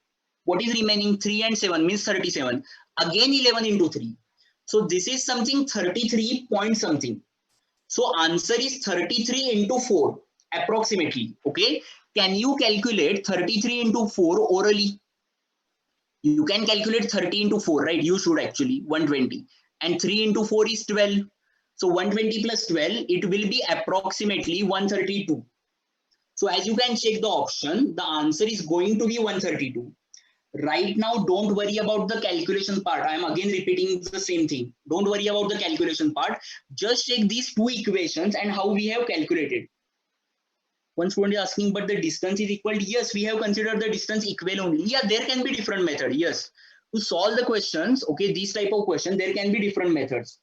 What is remaining? 3 and 7 means 37. Again 11 into 3. So this is something 33 point something. So answer is 33 into 4 approximately. Okay. Can you calculate 33 into 4 orally? You can calculate 30 into 4, right? You should actually 120. And 3 into 4 is 12. So 120 plus 12, it will be approximately 132. So as you can check the option, the answer is going to be 132. Right now, don't worry about the calculation part. I am again repeating the same thing. Don't worry about the calculation part. Just check these two equations and how we have calculated. One student is asking, but the distance is equal. Yes, we have considered the distance equal only. Yeah, there can be different method. Yes, to solve the questions, okay, these type of question, there can be different methods.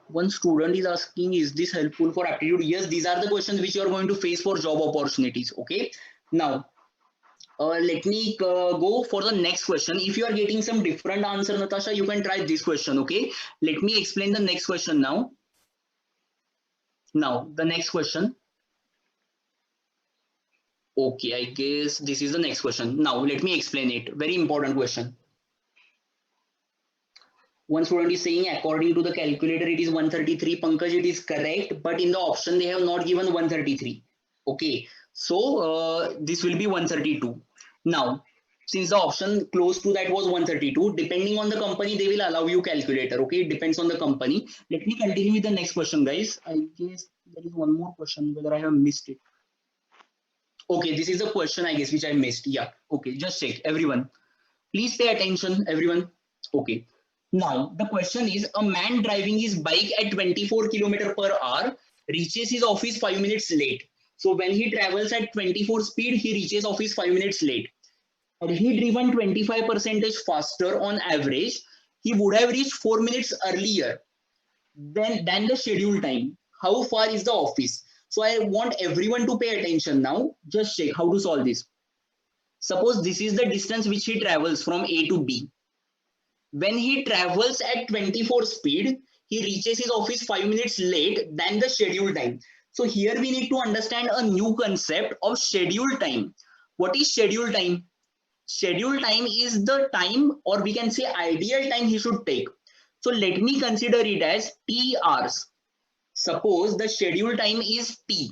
One student is asking, is this helpful for aptitude? Yes, these are the questions which you are going to face for job opportunities. Okay. Now, let me go for the next question. If you are getting some different answer, Natasha, you can try this question. Okay. Let me explain the next question now. Now, the next question. Okay, I guess this is the next question. Now, let me explain it. Very important question. One student is saying, according to the calculator, it is 133. Pankaj, it is correct, but in the option, they have not given 133. Okay. So this will be 132. Now, since the option close to that was 132, depending on the company, they will allow you calculator. Okay, it depends on the company. Let me continue with the next question, guys. I guess there is one more question, whether I have missed it. Okay, this is a question, I guess, which I missed. Yeah. Okay, just check. Everyone, please pay attention, everyone. Okay. Now, the question is, a man driving his bike at 24 km/h reaches his office 5 minutes late. So when he travels at 24 speed, he reaches office 5 minutes late. Had he driven 25% faster on average, he would have reached 4 minutes earlier than the scheduled time. How far is the office? So I want everyone to pay attention now. Just check how to solve this. Suppose this is the distance which he travels from A to B. When he travels at 24 speed, he reaches his office 5 minutes late than the scheduled time. So here we need to understand a new concept of scheduled time. What is scheduled time? Scheduled time is the time, or we can say ideal time he should take. So let me consider it as T hours. Suppose the scheduled time is T.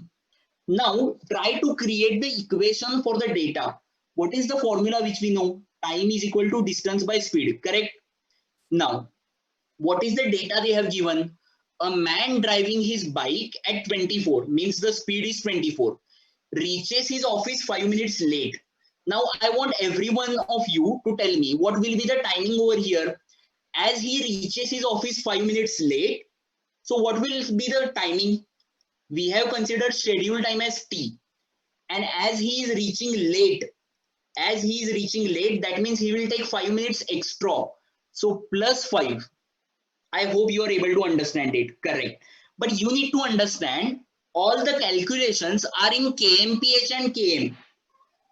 Now try to create the equation for the data. What is the formula which we know? Time is equal to distance by speed, correct? Now, what is the data they have given? A man driving his bike at 24, means the speed is 24, reaches his office 5 minutes late. Now, I want every one of you to tell me what will be the timing over here. As he reaches his office 5 minutes late, so what will be the timing? We have considered schedule time as T. And as he is reaching late, that means he will take 5 minutes extra. So plus 5. I hope you are able to understand it. Correct. But you need to understand all the calculations are in kmph and km.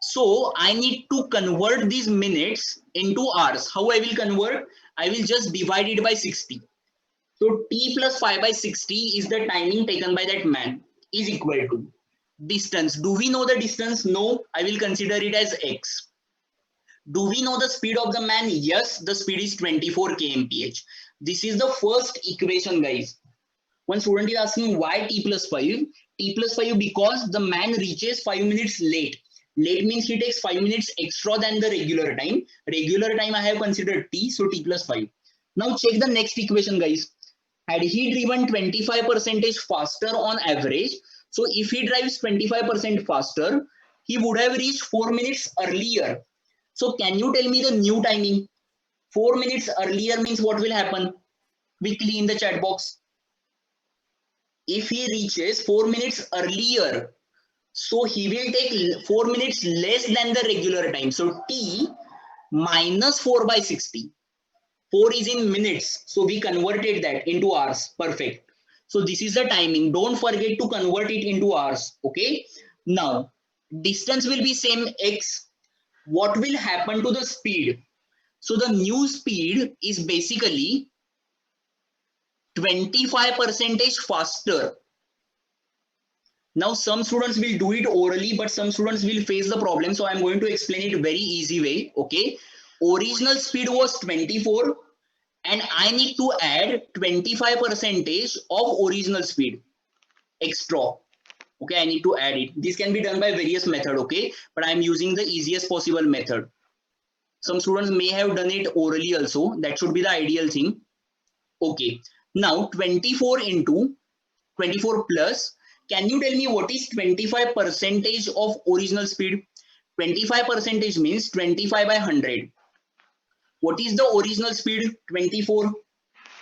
So I need to convert these minutes into hours. How I will convert? I will just divide it by 60. So T plus 5 by 60 is the timing taken by that man, is equal to distance. Do we know the distance? No. I will consider it as X. Do we know the speed of the man? Yes, the speed is 24 kmph. This is the first equation, guys. One student is asking why T plus 5? T plus 5 because the man reaches 5 minutes late. Late means he takes 5 minutes extra than the regular time. Regular time I have considered T, so T plus 5. Now check the next equation, guys. Had he driven 25% faster on average, so if he drives 25% faster, he would have reached 4 minutes earlier. So can you tell me the new timing? 4 minutes earlier means what will happen? Quickly in the chat box. If he reaches 4 minutes earlier, so he will take 4 minutes less than the regular time. So T minus 4 by 60. 4 is in minutes. So we converted that into hours. Perfect. So this is the timing. Don't forget to convert it into hours. Okay. Now, distance will be same X. What will happen to the speed? So the new speed is basically 25% faster. Now some students will do it orally, but some students will face the problem. So I'm going to explain it very easy way. Okay. Original speed was 24 and I need to add 25% of original speed extra. Okay, I need to add it. This can be done by various method. Okay, but I'm using the easiest possible method. Some students may have done it orally also. That should be the ideal thing. Okay, now 24 into 24 plus. Can you tell me what is 25% of original speed? 25% means 25 by 100. What is the original speed? 24.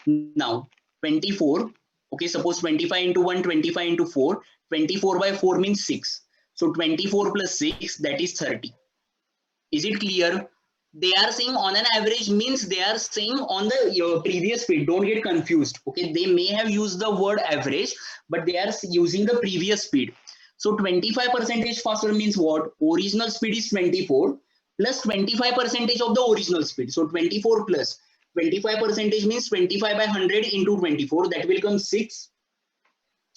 Now 24. Okay, suppose 25 into 1, 25 into 4. 24 by 4 means 6. So 24 plus 6, that is 30. Is it clear? They are saying on an average means they are saying on the previous speed. Don't get confused. Okay, they may have used the word average, but they are using the previous speed. So 25% faster means what? Original speed is 24 plus 25% of the original speed. So 24 plus 25% means 25 by 100 into 24. That will come 6.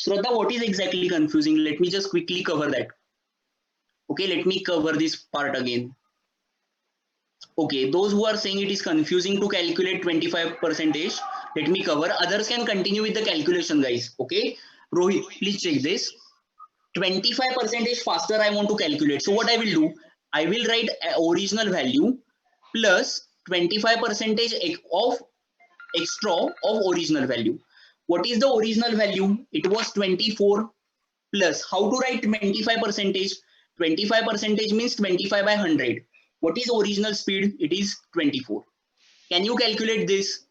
Shraddha, what is exactly confusing? Let me just quickly cover that. Okay, let me cover this part again. Okay, those who are saying it is confusing to calculate 25%, let me cover. Others can continue with the calculation, guys. Okay, Rohit, please check this. 25% faster I want to calculate. So what I will do, I will write original value plus 25% of extra of original value. What is the original value? It was 24 plus. How to write 25%? 25% means 25 by 100. What is original speed? It is 24. Can you calculate this?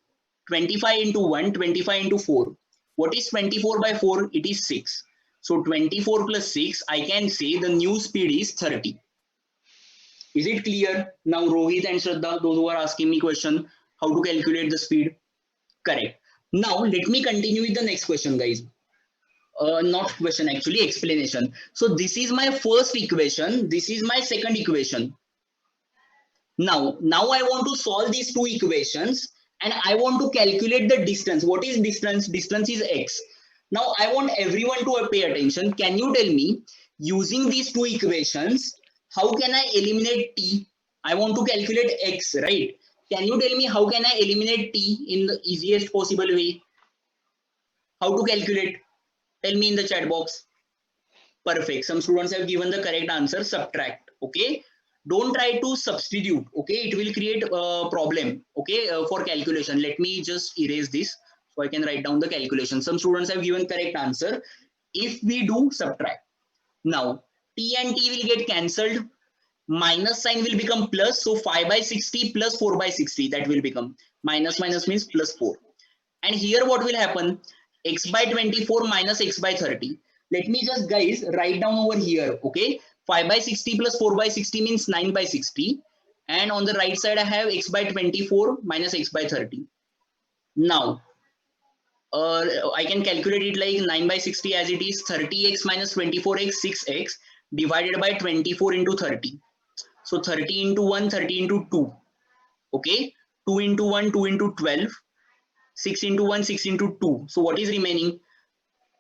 25 into 1, 25 into 4. What is 24 by 4? It is 6. So 24 plus 6, I can say the new speed is 30. Is it clear? Now Rohit and Shraddha, those who are asking me question, how to calculate the speed? Correct. Now let me continue with the next question, guys. not question, actually explanation. So this is my first equation, this is my second equation. Now I want to solve these two equations and I want to calculate the distance. What is distance? Distance is x. Now I want everyone to pay attention. Can you tell me, using these two equations, how can I eliminate t? I want to calculate x, right? Can you tell me how can I eliminate t in the easiest possible way? How to calculate? Tell me in the chat box. Perfect. Some students have given the correct answer, subtract. Okay. Don't try to substitute. Okay. It will create a problem. Okay. For calculation. Let me just erase this so I can write down the calculation. Some students have given correct answer. If we do subtract. Now, t and t will get cancelled. Minus sign will become plus. So 5 by 60 plus 4 by 60. That will become minus means plus 4. And here what will happen? X by 24 minus x by 30. Let me just, guys, write down over here. Okay. 5 by 60 plus 4 by 60 means 9 by 60. And on the right side, I have x by 24 minus x by 30. Now, I can calculate it like 9 by 60 as it is 30x minus 24x, 6x divided by 24 into 30. So 30 into 1, 30 into 2. Okay. 2 into 1, 2 into 12. 6 into 1, 6 into 2. So what is remaining?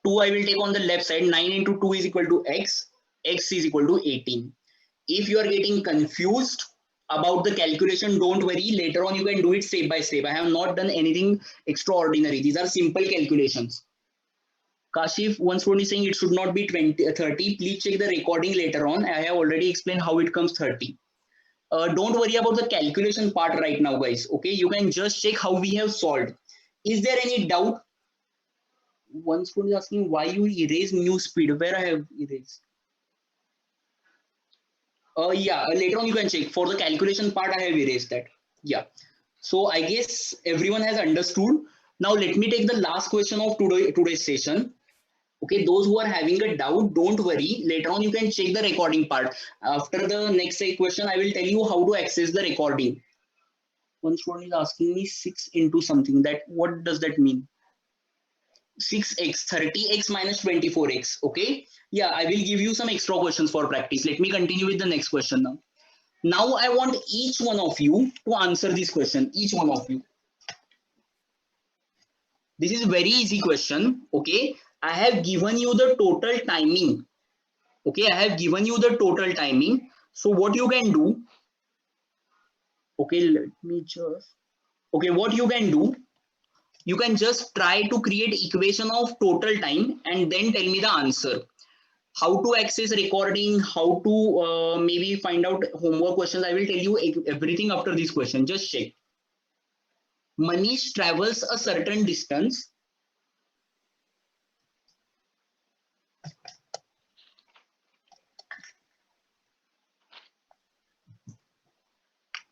2 I will take on the left side. 9 into 2 is equal to x. X is equal to 18. If you are getting confused about the calculation, don't worry. Later on you can do it step by step. I have not done anything extraordinary. These are simple calculations. Kashif, one student is saying it should not be 30. Please check the recording later on. I have already explained how it comes 30. Don't worry about the calculation part right now, guys. Okay, you can just check how we have solved. Is there any doubt? One student is asking why you erase new speed. Where I have erased? Yeah, later on you can check. For the calculation part, I have erased that. Yeah. So I guess everyone has understood. Now let me take the last question of today's session. Okay, those who are having a doubt, don't worry. Later on you can check the recording part. After the next question, I will tell you how to access the recording. One student is asking me 6 into something. That what does that mean? 6x, 30x minus 24x. Okay. Yeah, I will give you some extra questions for practice. Let me continue with the next question now. Now I want each one of you to answer this question. Each one of you. This is a very easy question. Okay. I have given you the total timing. Okay. I have given you the total timing. So what you can do. Okay. Let me just. Okay. What you can do. You can just try to create equation of total time and then tell me the answer. How to access recording, how to maybe find out homework questions. I will tell you everything after this question. Just check. Manish travels a certain distance.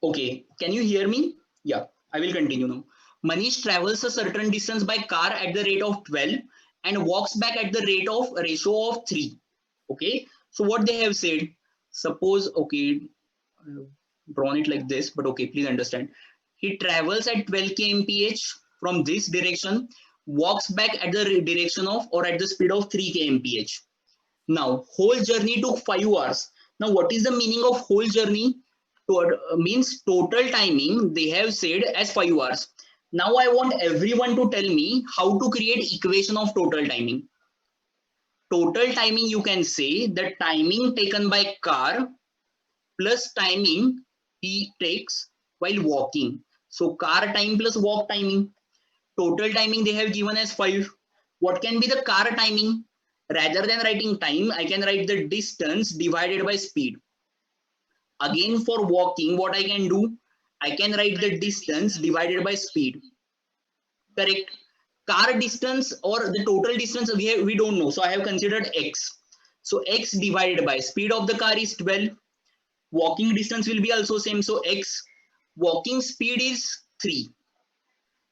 Okay, can you hear me? Yeah, I will continue now. Manish travels a certain distance by car at the rate of 12 and walks back at the rate of ratio of 3. Okay, so what they have said, suppose, okay, drawn it like this, but okay, please understand. He travels at 12 kmph from this direction, walks back at the direction of or at the speed of 3 kmph. Now, whole journey took 5 hours. Now, what is the meaning of whole journey? Means total timing they have said as 5 hours. Now I want everyone to tell me how to create equation of total timing. Total timing, you can say the timing taken by car plus timing he takes while walking. So car time plus walk timing. Total timing they have given as 5. What can be the car timing? Rather than writing time, I can write the distance divided by speed. Again, for walking, what I can do? I can write the distance divided by speed. Correct. Car distance or the total distance we don't know. So I have considered x. So x divided by speed of the car is 12. Walking distance will be also same. So x. Walking speed is 3.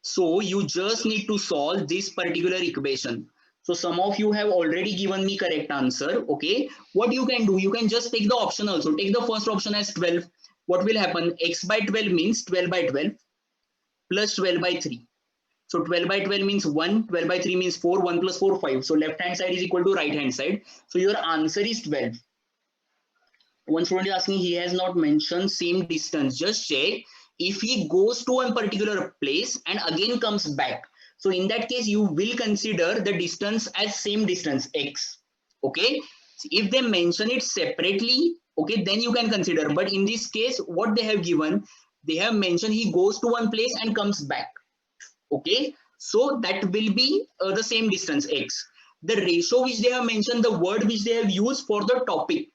So you just need to solve this particular equation. So some of you have already given me correct answer. Okay. What you can do, you can just take the option also. Take the first option as 12. What will happen? X by 12 means 12 by 12 plus 12 by 3. So 12 by 12 means 1, 12 by 3 means 4, 1 plus 4, 5. So left hand side is equal to right hand side. So your answer is 12. One student is asking, he has not mentioned same distance. Just check if he goes to one particular place and again comes back. So in that case, you will consider the distance as same distance, x. Okay. So if they mention it separately, okay, then you can consider. But in this case, what they have given, they have mentioned he goes to one place and comes back. Okay. So that will be the same distance, x. The ratio which they have mentioned, the word which they have used for the topic.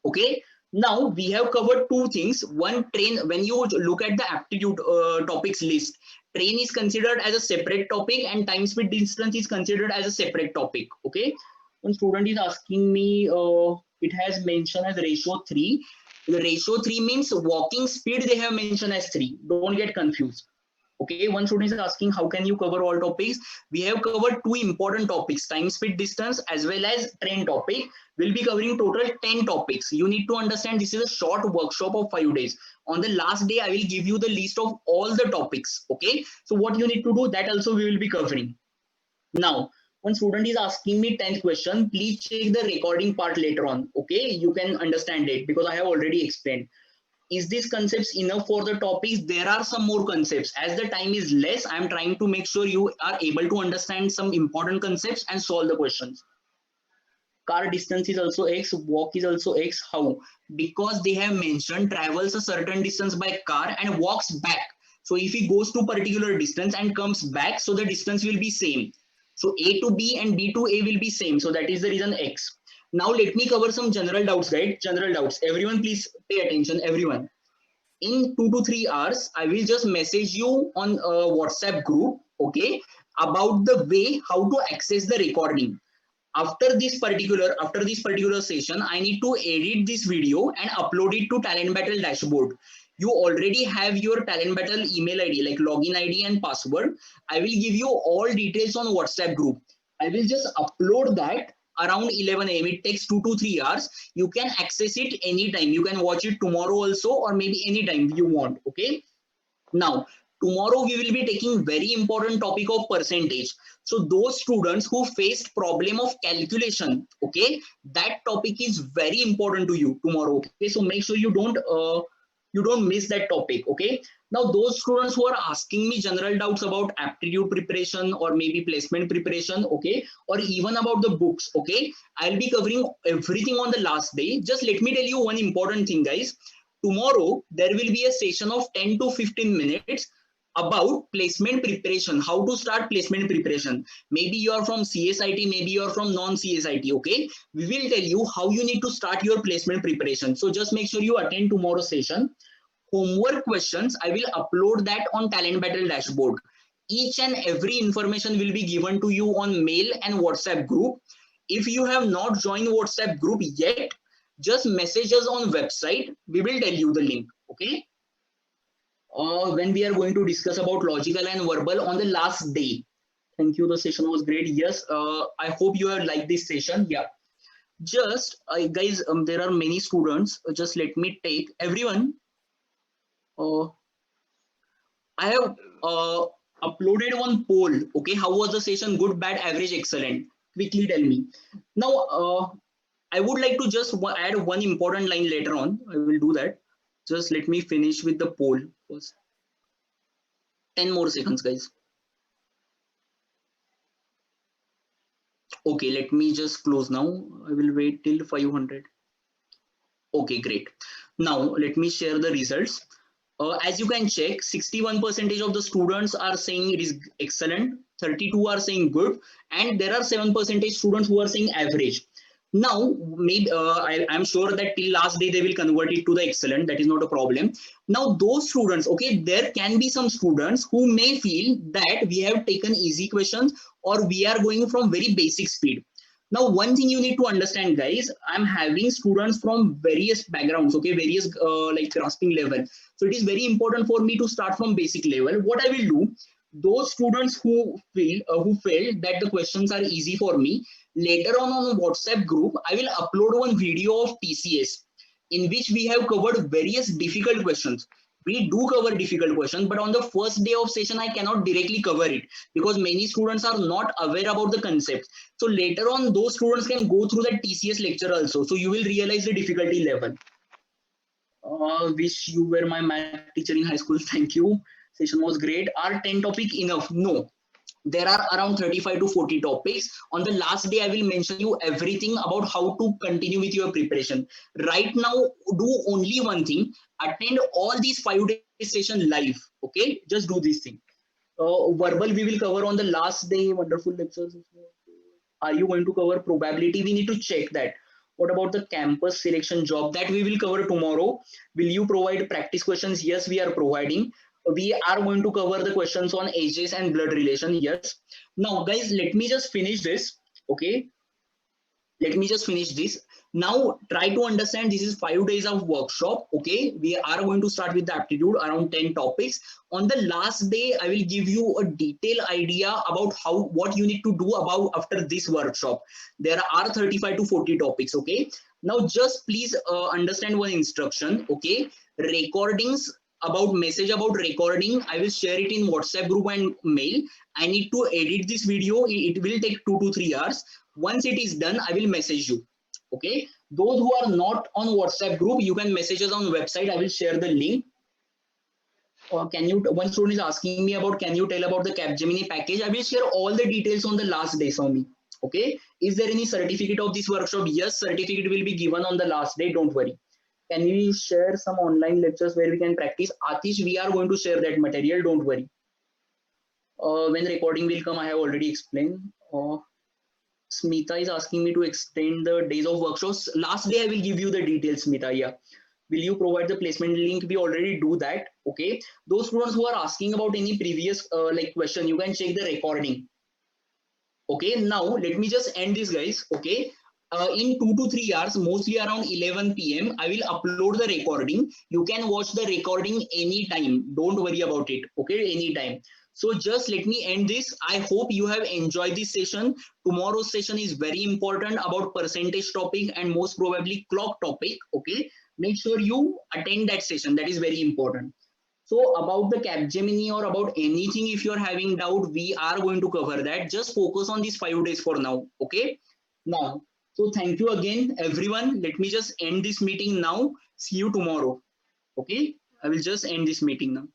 Okay, now we have covered two things. One, train. When you look at the aptitude topics list, train is considered as a separate topic and time, speed, distance is considered as a separate topic. Okay, one student is asking me, it has mentioned as ratio 3. The ratio 3 means walking speed they have mentioned as 3. Don't get confused. Okay, one student is asking, how can you cover all topics? We have covered two important topics, time, speed, distance, as well as train topic. We'll be covering total 10 topics. You need to understand this is a short workshop of 5 days. On the last day, I will give you the list of all the topics. Okay, so what you need to do, that also we will be covering. Now, one student is asking me 10th question. Please check the recording part later on. Okay, you can understand it because I have already explained. Is these concepts enough for the topics? There are some more concepts. As the time is less, I am trying to make sure you are able to understand some important concepts and solve the questions. Car distance is also x, walk is also x. How? Because they have mentioned travels a certain distance by car and walks back. So if he goes to particular distance and comes back, so the distance will be same. So A to B and B to A will be same. So that is the reason x. Now let me cover some general doubts, right? General doubts. Everyone please pay attention, everyone. In 2 to 3 hours, I will just message you on a WhatsApp group, okay, about the way how to access the recording. After this particular session, I need to edit this video and upload it to Talent Battle dashboard. You already have your Talent Battle email ID, like login ID and password. I will give you all details on WhatsApp group. I will just upload that around 11 a.m. It takes 2 to 3 hours. You can access it anytime. You can watch it tomorrow also, or maybe anytime you want. Okay. Now, tomorrow we will be taking very important topic of percentage. So those students who faced problem of calculation, okay, that topic is very important to you tomorrow. Okay, so make sure you don't miss that topic. Okay. Now those students who are asking me general doubts about aptitude preparation or maybe placement preparation, okay, or even about the books, okay, I'll be covering everything on the last day. Just let me tell you one important thing, guys. Tomorrow there will be a session of 10 to 15 minutes about placement preparation, how to start placement preparation. Maybe you are from CSIT, maybe you are from non-CSIT, okay? We will tell you how you need to start your placement preparation. So just make sure you attend tomorrow's session. Homework questions, I will upload that on Talent Battle dashboard. Each and every information will be given to you on mail and WhatsApp group. If you have not joined WhatsApp group yet, just message us on website. We will tell you the link, okay? When we are going to discuss about logical and verbal on the last day. Thank you. The session was great. Yes, I hope you have liked this session. Yeah. Just guys, there are many students. Just let me take everyone. I have uploaded one poll. Okay, how was the session? Good, bad, average, excellent. Quickly tell me. Now, I would like to just add one important line later on. I will do that. Just let me finish with the poll first. 10 more seconds, guys. Okay, let me just close now. I will wait till 500. Okay, great. Now, let me share the results. As you can check, 61% of the students are saying it is excellent, 32 are saying good, and there are 7% students who are saying average. Now, maybe I'm sure that till last day they will convert it to the excellent. That is not a problem. Now, those students, okay, there can be some students who may feel that we have taken easy questions or we are going from very basic speed. Now, one thing you need to understand, guys, I'm having students from various backgrounds, okay, various like grasping level. So it is very important for me to start from basic level. What I will do, those students who felt that the questions are easy for me, later on WhatsApp group, I will upload one video of TCS in which we have covered various difficult questions. We do cover difficult questions, but on the first day of session, I cannot directly cover it because many students are not aware about the concept. So later on, those students can go through the TCS lecture also. So you will realize the difficulty level. Wish you were my math teacher in high school. Thank you. Session was great. Are 10 topic enough? No. There are around 35 to 40 topics. On the last day, I will mention you everything about how to continue with your preparation. Right now, do only one thing. Attend all these 5 days session live. Okay, just do this thing. Verbal we will cover on the last day. Wonderful lectures. Are you going to cover probability? We need to check that. What about the campus selection job? That we will cover tomorrow. Will you provide practice questions? Yes, we are providing. We are going to cover the questions on ages and blood relation. Yes. Now, guys, let me just finish this. Okay. Let me just finish this. Now try to understand, this is 5 days of workshop. Okay, we are going to start with the aptitude, around 10 topics. On the last day, I will give you a detailed idea about what you need to do about after this workshop. There are 35 to 40 topics. Okay, now just please understand one instruction. Okay, recordings about message about recording, I will share it in WhatsApp group and mail. I need to edit this video. It will take 2 to 3 hours. Once it is done, I will message you. Okay, those who are not on WhatsApp group, you can message us on website. I will share the link. Can you, one student is asking me about, can you tell about the Capgemini package? I will share all the details on the last day, Swami. Okay, is there any certificate of this workshop? Yes, certificate will be given on the last day, don't worry. Can we share some online lectures where we can practice? Atish, we are going to share that material, don't worry. When recording will come, I have already explained. Smita is asking me to extend the days of workshops. Last day, I will give you the details, Smita. Yeah. Will you provide the placement link? We already do that. Okay. Those students who are asking about any previous question, you can check the recording. Okay. Now, let me just end this, guys. Okay. In 2 to 3 hours, mostly around 11 p.m., I will upload the recording. You can watch the recording anytime. Don't worry about it. Okay. Anytime. So just let me end this. I hope you have enjoyed this session. Tomorrow's session is very important about percentage topic and most probably clock topic. Okay. Make sure you attend that session. That is very important. So about the Capgemini or about anything, if you're having doubt, we are going to cover that. Just focus on these 5 days for now. Okay. Now, so thank you again, everyone. Let me just end this meeting now. See you tomorrow. Okay. I will just end this meeting now.